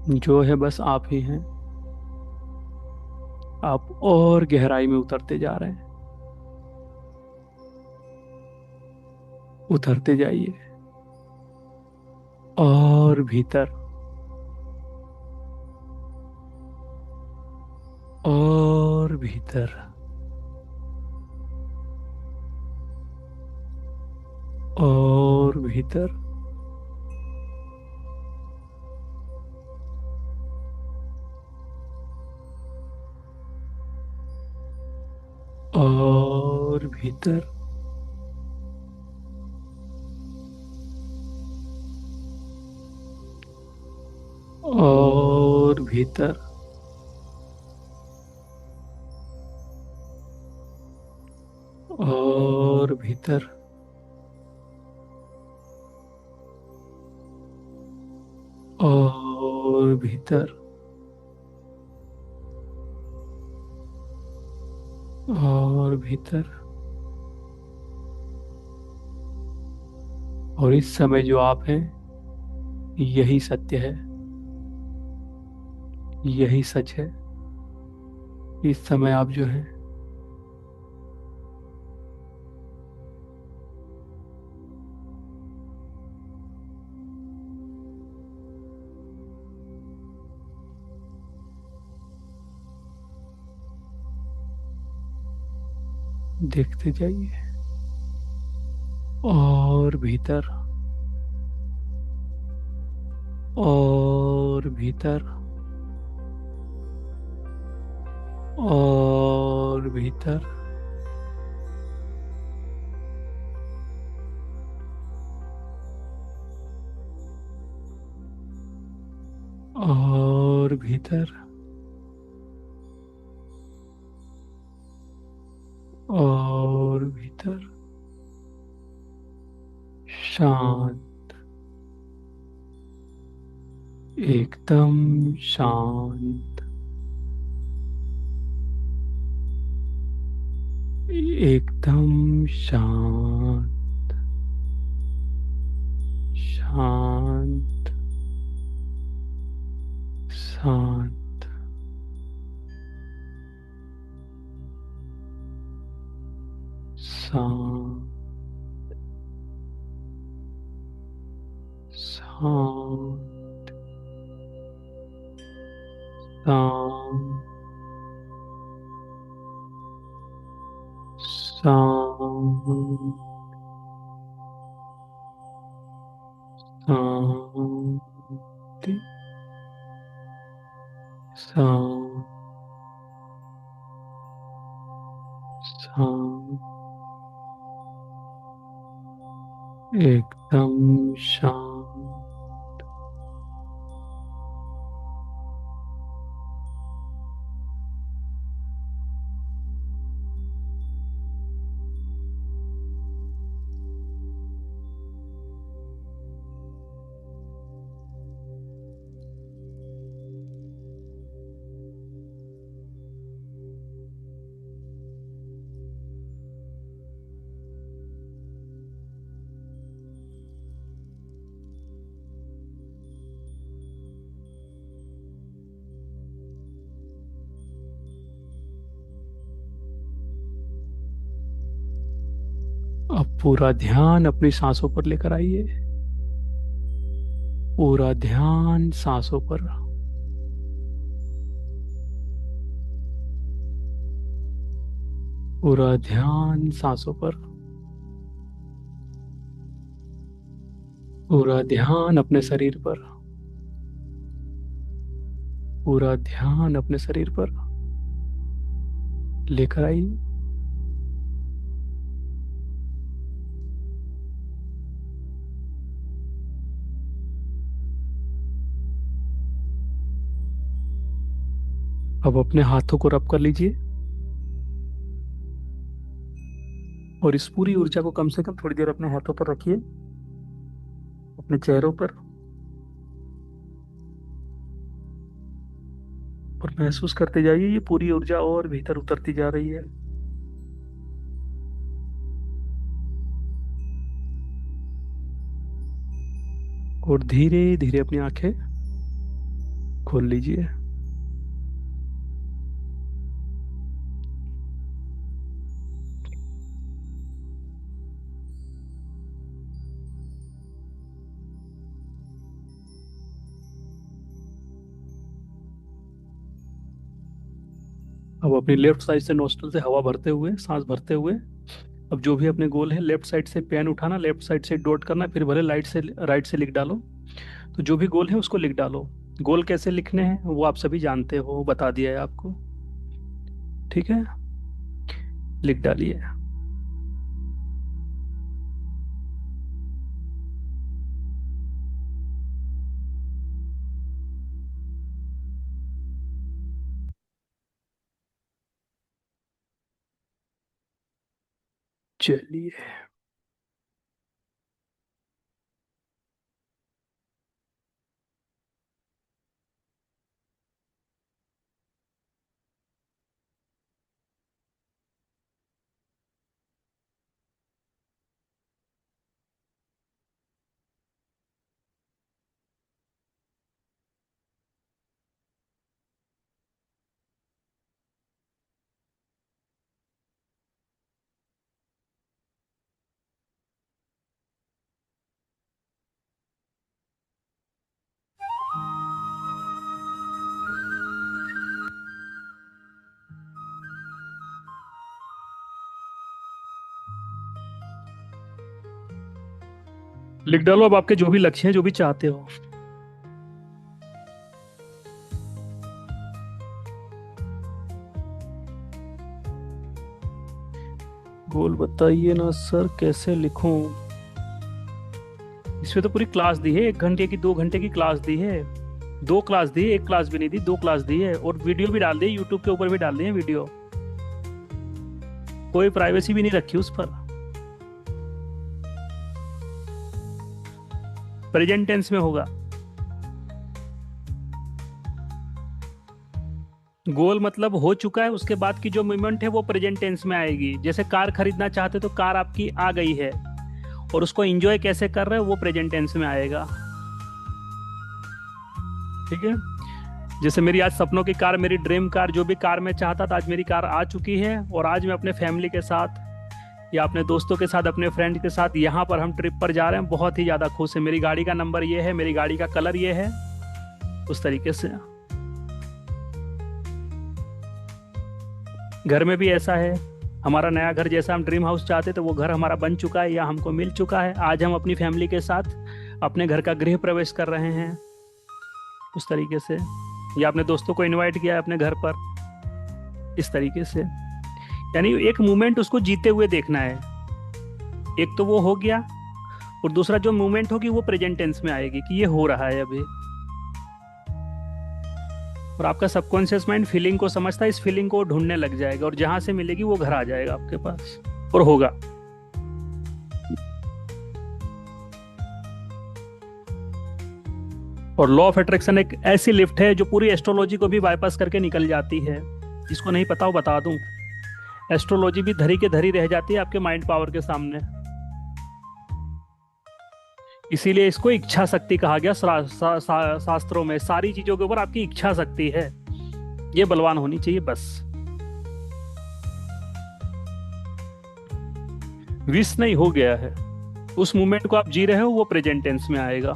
जो है बस आप ही हैं। आप और गहराई में उतरते जा रहे हैं, उतरते जाइए, और भीतर, और भीतर, और भीतर, और भीतर, और भीतर, और भीतर, और भीतर, और भीतर। और इस समय जो आप हैं, यही सत्य है, यही सच है। इस समय आप जो हैं, देखते जाइए, और भीतर, और भीतर, और भीतर, और भीतर, और भीतर। शांत, एकदम शांत, एकदम शांत, शांत, शांत, शांत, शांत, शांत, शांत, शांत, शांति, शांत, एकदम शांत। अब पूरा ध्यान अपनी सांसों पर लेकर आइए। पूरा ध्यान सांसों पर। पूरा ध्यान सांसों पर। पूरा ध्यान अपने शरीर पर। पूरा ध्यान अपने शरीर पर लेकर आइए। अब अपने हाथों को रब कर लीजिए और इस पूरी ऊर्जा को कम से कम थोड़ी देर अपने हाथों पर रखिए, अपने चेहरों पर, और महसूस करते जाइए ये पूरी ऊर्जा और भीतर उतरती जा रही है। और धीरे धीरे अपनी आंखें खोल लीजिए। अब अपनी लेफ्ट साइड से नोस्ट्रल से हवा भरते हुए, सांस भरते हुए, अब जो भी अपने गोल है, लेफ्ट साइड से पेन उठाना, लेफ्ट साइड से डॉट करना, फिर भले राइट से लिख डालो। तो जो भी गोल है उसको लिख डालो। गोल कैसे लिखने हैं वो आप सभी जानते हो, बता दिया है आपको। ठीक है, लिख डालिए। चलिए, लिख डालो अब आपके जो भी लक्ष्य हैं, जो भी चाहते हो। गोल बताइए ना सर, कैसे लिखूं? इसमें तो पूरी क्लास दी है, 1 घंटे की 2 घंटे की क्लास दी है। 2 क्लास दी है, एक क्लास भी नहीं दी, 2 क्लास दी है। और वीडियो भी डाल दी, यूट्यूब के ऊपर भी डाल दी है वीडियो। कोई प्राइवेसी भी नहीं रखी उस पर। प्रेजेंट टेंस में होगा। गोल मतलब हो चुका है, उसके बाद की जो मूवमेंट है वो प्रेजेंट टेंस में आएगी। जैसे कार खरीदना चाहते तो कार आपकी आ गई है, और उसको एंजॉय कैसे कर रहे हो वो प्रेजेंट टेंस में आएगा। ठीक है, जैसे मेरी आज सपनों की कार, मेरी ड्रीम कार, जो भी कार मैं चाहता था, आज मेरी कार आ चुकी है। और आज मैं अपने फैमिली के साथ या अपने दोस्तों के साथ, अपने फ्रेंड के साथ यहाँ पर हम ट्रिप पर जा रहे हैं। बहुत ही ज़्यादा खुश है। मेरी गाड़ी का नंबर ये है, मेरी गाड़ी का कलर ये है, उस तरीके से। घर में भी ऐसा है, हमारा नया घर जैसा हम ड्रीम हाउस चाहते तो वो घर हमारा बन चुका है या हमको मिल चुका है। आज हम अपनी फैमिली के साथ अपने घर का गृह प्रवेश कर रहे हैं। उस तरीके से, या अपने दोस्तों को इनवाइट किया है अपने घर पर, इस तरीके से। यानी एक मोमेंट उसको जीते हुए देखना है। एक तो वो हो गया, और दूसरा जो मोमेंट होगी वो प्रेजेंट टेंस में आएगी कि ये हो रहा है अभी। और आपका सबकॉन्शियस माइंड फीलिंग को समझता है, इस फीलिंग को ढूंढने लग जाएगा, और जहां से मिलेगी वो घर आ जाएगा आपके पास और होगा। और लॉ ऑफ अट्रैक्शन एक ऐसी लिफ्ट है जो पूरी एस्ट्रोलॉजी को भी बाईपास करके निकल जाती है। जिसको नहीं पता वो बता दूं, एस्ट्रोलॉजी भी धरी के धरी रह जाती है आपके माइंड पावर के सामने। इसीलिए इसको इच्छा शक्ति कहा गया शास्त्रों में। सारी चीजों के ऊपर आपकी इच्छा शक्ति है, ये बलवान होनी चाहिए बस। विश नहीं, हो गया है। उस मोमेंट को आप जी रहे हो, वो प्रेजेंट टेंस में आएगा।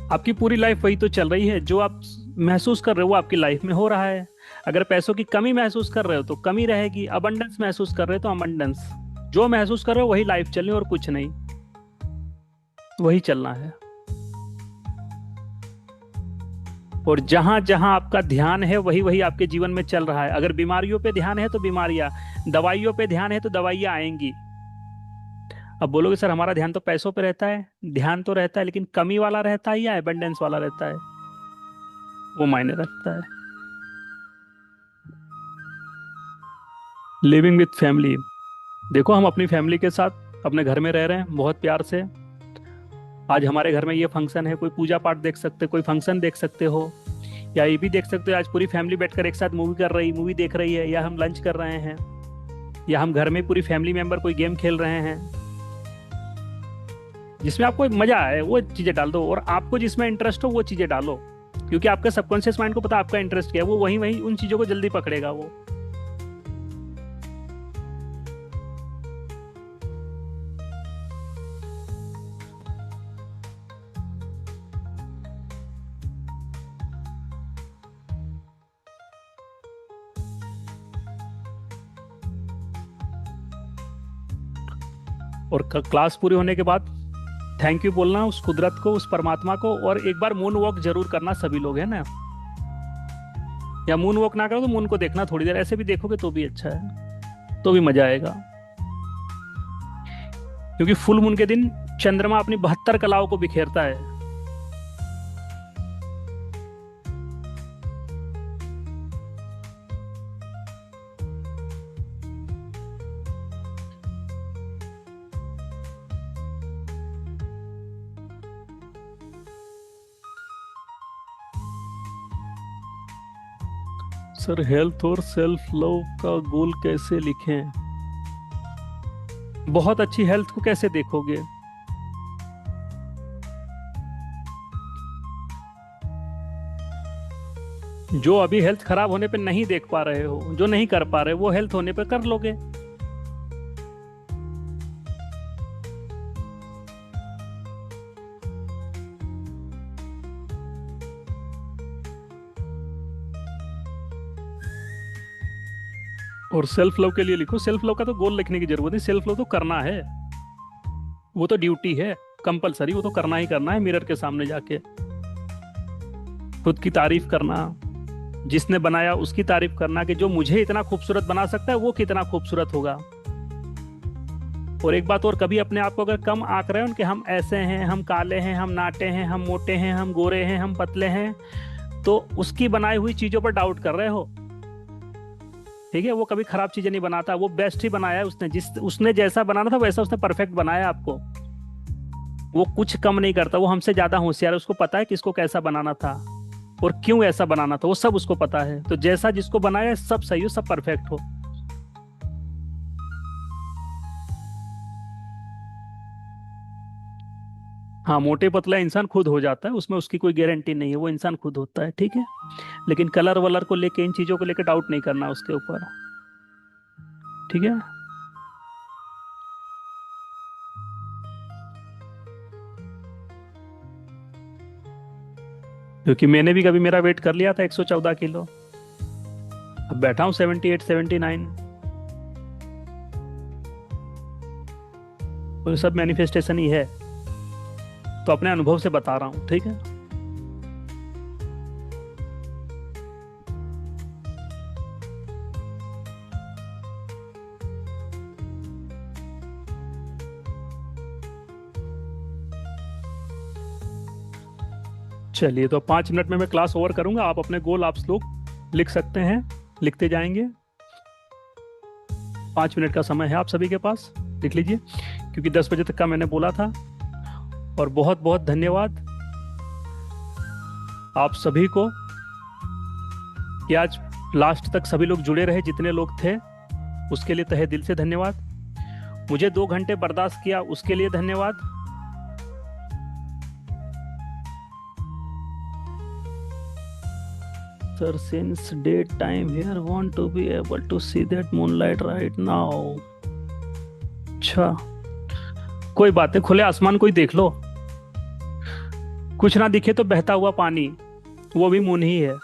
आपकी पूरी लाइफ वही तो चल रही है। जो आप महसूस कर रहे हो वो आपकी लाइफ में हो रहा है। अगर पैसों की कमी महसूस कर रहे हो तो कमी रहेगी, अबंडेंस महसूस कर रहे हो तो अबंडेंस। जो महसूस कर रहे हो वही लाइफ चलनी, और कुछ नहीं, वही चलना है। और जहां जहां आपका ध्यान है वही वही आपके जीवन में चल रहा है। अगर बीमारियों पे ध्यान है तो बीमारियां, दवाइयों पे ध्यान है तो दवाइयां आएंगी। अब बोलोगे सर हमारा ध्यान तो पैसों पे रहता है। ध्यान तो रहता है, लेकिन कमी वाला रहता है या एबंडेंस वाला रहता है, वो मायने रखता है। लिविंग विथ फैमिली, देखो हम अपनी फैमिली के साथ अपने घर में रह रहे हैं बहुत प्यार से। आज हमारे घर में ये फंक्शन है, कोई पूजा पाठ देख सकते, कोई फंक्शन देख सकते हो, या ये भी देख सकते हो आज पूरी फैमिली बैठकर एक साथ मूवी देख रही है, या हम लंच कर रहे हैं, या हम घर में पूरी फैमिली मेंबर कोई गेम खेल रहे हैं। जिसमें आपको मजा आए वो चीजें डाल दो, और आपको जिसमें इंटरेस्ट हो वो चीजें डालो, क्योंकि आपका सबकॉन्शियस माइंड को पता आपका इंटरेस्ट क्या है, वो वही वही उन चीजों को जल्दी पकड़ेगा वो। और क्लास पूरी होने के बाद थैंक यू बोलना उस कुदरत को, उस परमात्मा को, और एक बार मून वॉक जरूर करना सभी लोग, है ना। या मून वॉक ना करो तो मून को देखना थोड़ी देर, ऐसे भी देखोगे तो भी अच्छा है, तो भी मजा आएगा। क्योंकि फुल मून के दिन चंद्रमा अपनी 72 कलाओं को बिखेरता है। सर हेल्थ और सेल्फ लव का गोल कैसे लिखें? बहुत अच्छी हेल्थ को कैसे देखोगे? जो अभी हेल्थ खराब होने पे नहीं देख पा रहे हो, जो नहीं कर पा रहे, वो हेल्थ होने पे कर लोगे। और सेल्फ लव के लिए लिखो, सेल्फ लव का तो गोल लिखने की जरूरत नहीं, सेल्फ लव तो करना है, वो तो ड्यूटी है कंपलसरी, वो तो करना ही करना है। मिरर के सामने जाके खुद की तारीफ करना, जिसने बनाया उसकी तारीफ करना, कि जो मुझे इतना खूबसूरत बना सकता है वो कितना खूबसूरत होगा। और एक बात और, कभी अपने आप को अगर कम आंक रहे हो कि हम ऐसे हैं, हम काले हैं, हम नाटे हैं, हम मोटे हैं, हम गोरे हैं, हम पतले हैं, तो उसकी बनाई हुई चीजों पर डाउट कर रहे हो। ठीक है, वो कभी खराब चीजें नहीं बनाता, वो बेस्ट ही बनाया है उसने। उसने जैसा बनाना था वैसा उसने परफेक्ट बनाया आपको। वो कुछ कम नहीं करता, वो हमसे ज्यादा होशियार है, उसको पता है किसको कैसा बनाना था और क्यों ऐसा बनाना था, वो सब उसको पता है। तो जैसा जिसको बनाया सब सही हो, सब परफेक्ट हो। हाँ, मोटे पतला इंसान खुद हो जाता है, उसमें उसकी कोई गारंटी नहीं है, वो इंसान खुद होता है। ठीक है, लेकिन कलर वलर को लेके, इन चीजों को लेके डाउट नहीं करना उसके ऊपर। ठीक है। क्योंकि मैंने भी कभी मेरा वेट कर लिया था 114 किलो, अब बैठा हूँ 78 79। और सब मैनिफेस्टेशन ही है। तो अपने अनुभव से बता रहा हूँ, ठीक है। चलिए, तो 5 मिनट में मैं क्लास ओवर करूंगा। आप अपने गोल आप लोग लिख सकते हैं, लिखते जाएंगे। 5 मिनट का समय है आप सभी के पास, लिख लीजिए, क्योंकि 10 बजे तक का मैंने बोला था। और बहुत बहुत धन्यवाद आप सभी को कि आज लास्ट तक सभी लोग जुड़े रहे, जितने लोग थे उसके लिए तहे दिल से धन्यवाद। मुझे 2 घंटे बर्दाश्त किया उसके लिए धन्यवाद। Sir, since daytime here, want to be able to see that moonlight right now. अच्छा, कोई बात नहीं, खुले आसमान को ही देख लो। कुछ ना दिखे तो बहता हुआ पानी, वो भी मून ही है।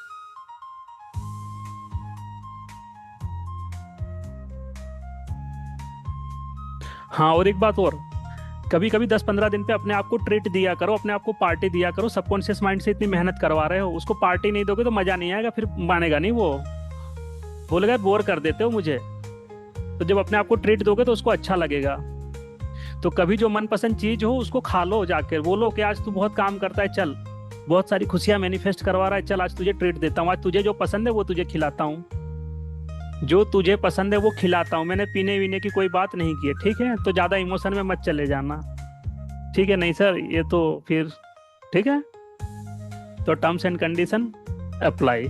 हाँ, और एक बात और, कभी कभी 10-15 दिन पे अपने आप को ट्रीट दिया करो, अपने आप को पार्टी दिया करो। सबकॉन्शियस माइंड से इतनी मेहनत करवा रहे हो, उसको पार्टी नहीं दोगे तो मजा नहीं आएगा, फिर मानेगा नहीं वो, बोलेगा बोर कर देते हो मुझे। तो जब अपने आप को ट्रीट दोगे तो उसको अच्छा लगेगा। तो कभी जो मनपसंद चीज हो उसको खा लो, जाकर बोलो कि आज तू बहुत काम करता है, चल बहुत सारी खुशियां मैनिफेस्ट करवा रहा है, चल आज तुझे ट्रीट देता हूँ, आज तुझे जो पसंद है वो तुझे खिलाता हूँ, जो तुझे पसंद है वो खिलाता हूँ। मैंने पीने वीने की कोई बात नहीं की है, ठीक है। तो ज्यादा इमोशन में मत चले जाना, ठीक है। नहीं सर, ये तो फिर ठीक है। तो टर्म्स एंड कंडीशन अप्लाई,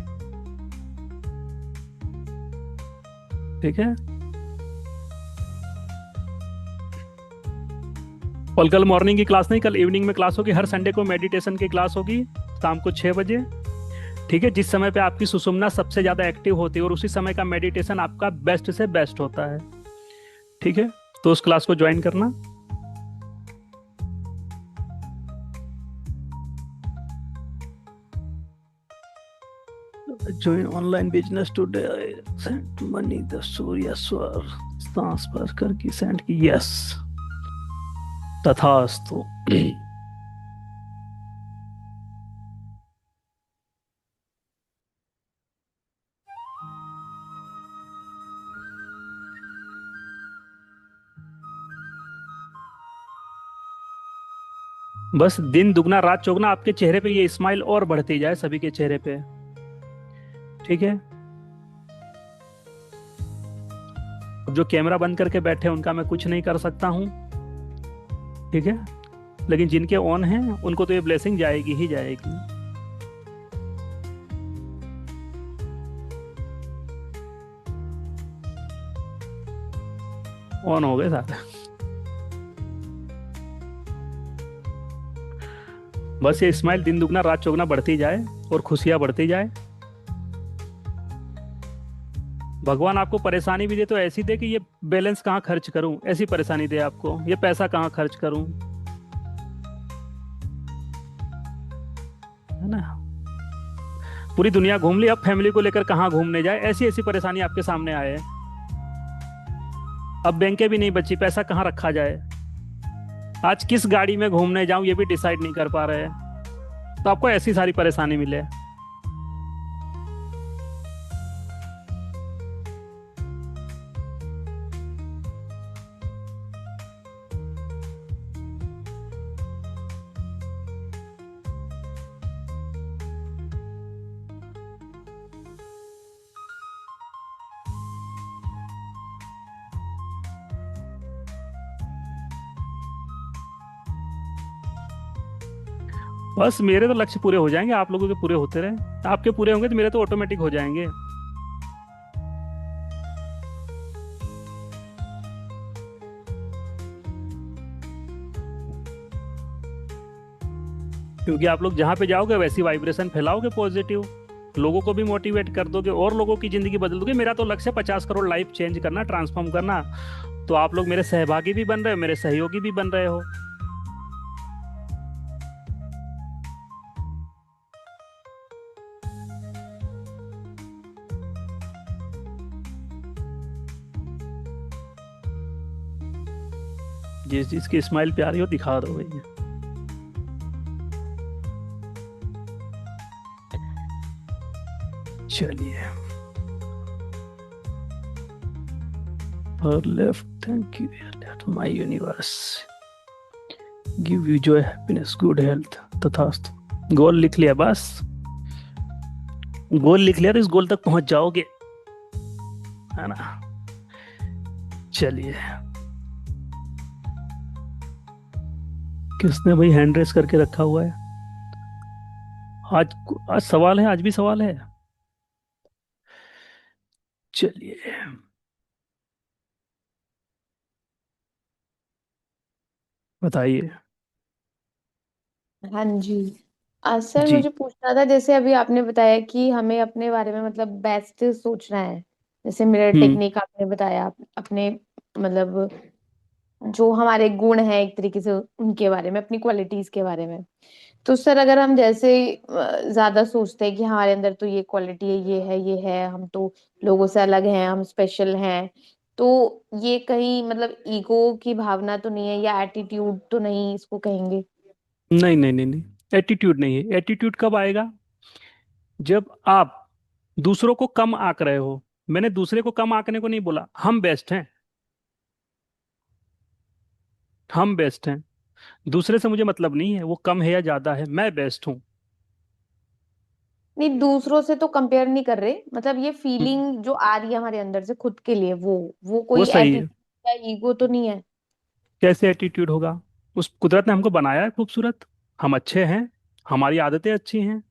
ठीक है। और कल मॉर्निंग की क्लास नहीं, कल इवनिंग में क्लास होगी। हर संडे को मेडिटेशन की क्लास होगी शाम को 6 बजे, ठीक है। जिस समय पे आपकी सुषुम्ना सबसे ज्यादा एक्टिव होती है और उसी समय का मेडिटेशन आपका बेस्ट से बेस्ट होता है, ठीक है। तो उस क्लास को ज्वाइन करना। Join online business today. I sent money the Surya Swar transfer करके सेंड की, यस तथास्तु। बस दिन दुगना रात चौगुना आपके चेहरे पे ये स्माइल और बढ़ती जाए, सभी के चेहरे पे, ठीक है। जो कैमरा बंद करके बैठे हैं उनका मैं कुछ नहीं कर सकता हूं, ठीक है। लेकिन जिनके ऑन हैं उनको तो ये ब्लेसिंग जाएगी ही जाएगी। ऑन हो गए सारे। बस ये स्माइल दिन दुगना रात चौगुना बढ़ती जाए और खुशियां बढ़ती जाए। भगवान आपको परेशानी भी दे तो ऐसी दे कि ये बैलेंस कहाँ खर्च करूं, ऐसी परेशानी दे आपको, ये पैसा कहाँ खर्च करूं, है ना। पूरी दुनिया घूम ली, अब फैमिली को लेकर कहाँ घूमने जाए, ऐसी ऐसी परेशानी आपके सामने आए। अब बैंकें भी नहीं बची, पैसा कहाँ रखा जाए, आज किस गाड़ी में घूमने जाऊं ये भी डिसाइड नहीं कर पा रहे हैं। तो आपको ऐसी सारी परेशानी मिले। बस मेरे तो लक्ष्य पूरे हो जाएंगे, आप लोगों के पूरे होते रहे। आपके पूरे होंगे तो मेरे तो ऑटोमेटिक हो जाएंगे। क्योंकि आप लोग जहाँ पे जाओगे वैसी वाइब्रेशन फैलाओगे पॉजिटिव, लोगों को भी मोटिवेट कर दोगे और लोगों की जिंदगी बदल दोगे। मेरा तो लक्ष्य है 50 करोड़ लाइफ चेंज करना, ट्रांसफॉर्म करना। तो आप लोग मेरे सहभागी भी बन रहे हो, मेरे सहयोगी भी बन रहे हो। जिस जिसकी स्माइल प्यारी हो दिखा दो भैया। चलिए, और left, thank you left my universe give you Joy happiness good health तथास्तु। गोल लिख लिया बस, गोल लिख लिया तो इस गोल तक पहुंच जाओगे, है ना। चलिए, किसने भाई हैंड रेस करके रखा हुआ है? आज आज सवाल है, आज भी सवाल है। चलिए, बताइए। हाँ जी। सर जी। मुझे पूछना था, जैसे अभी आपने बताया कि हमें अपने बारे में मतलब बेस्ट सोचना है। जैसे मिरर हम्म। टेक्निक आपने बताया, अपने मतलब जो हमारे गुण हैं एक तरीके से उनके बारे में, अपनी क्वालिटीज के बारे में। तो सर अगर हम जैसे ज्यादा सोचते हैं कि हमारे अंदर तो ये क्वालिटी है, ये है, हम तो लोगों से अलग हैं, हम स्पेशल हैं, तो ये कहीं मतलब ईगो की भावना तो नहीं है, या एटीट्यूड तो नहीं इसको कहेंगे? नहीं नहीं नहीं नहीं, एटीट्यूड नहीं है। एटीट्यूड कब आएगा? जब आप दूसरों को कम आंक रहे हो। मैंने दूसरे को कम आंकने को नहीं बोला, हम बेस्ट हैं, हम बेस्ट हैं। दूसरे से मुझे मतलब नहीं है वो कम है या ज्यादा है, मैं बेस्ट हूँ। नहीं, दूसरों से तो कंपेयर नहीं कर रहे, मतलब ये हम्म, फीलिंग जो आ रही है हमारे अंदर से खुद के लिए, वो वो कोई सही है। एटीट्यूड या ईगो तो नहीं है? कैसे एटीट्यूड होगा? उस कुदरत ने हमको बनाया है खूबसूरत, हम अच्छे हैं, हमारी आदतें अच्छी हैं,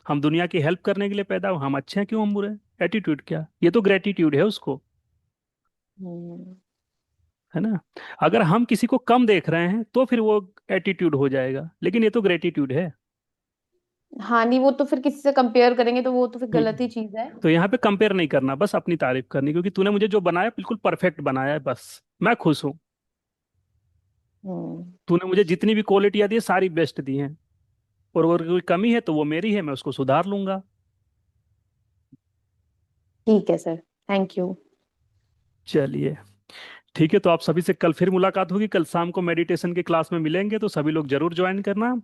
हम दुनिया की हेल्प करने के लिए पैदा हुए, हम अच्छे हैं, क्यों हम बुरे? एटीट्यूड क्या, ये तो ग्रेटिट्यूड है उसको, हम्म। है ना। अगर हम किसी को कम देख रहे हैं तो फिर वो एटीट्यूड हो जाएगा, लेकिन ये तो ग्रेटिट्यूड है। हाँ नहीं, वो तो फिर किसी से कंपेयर करेंगे तो वो तो फिर गलत ही हम्म। चीज है। तो यहाँ पे कंपेयर नहीं करना, बस अपनी तारीफ करनी, क्योंकि तूने मुझे जो बनाया बिल्कुल परफेक्ट बनाया है, बस मैं खुश हूँ। हम्म। तूने मुझे जितनी भी क्वालिटियां दी है, सारी बेस्ट दी हैं। और अगर कोई कमी है तो वो मेरी है, मैं उसको सुधार लूंगा। ठीक है सर, थैंक यू। चलिए, ठीक है, तो आप सभी से कल फिर मुलाकात होगी, कल शाम को मेडिटेशन की क्लास में मिलेंगे, तो सभी लोग जरूर ज्वाइन करना।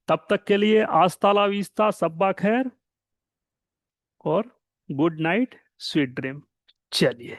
तब तक के लिए आस्ता ला विस्ता, सब्बा खैर, और गुड नाइट, स्वीट ड्रीम। चलिए।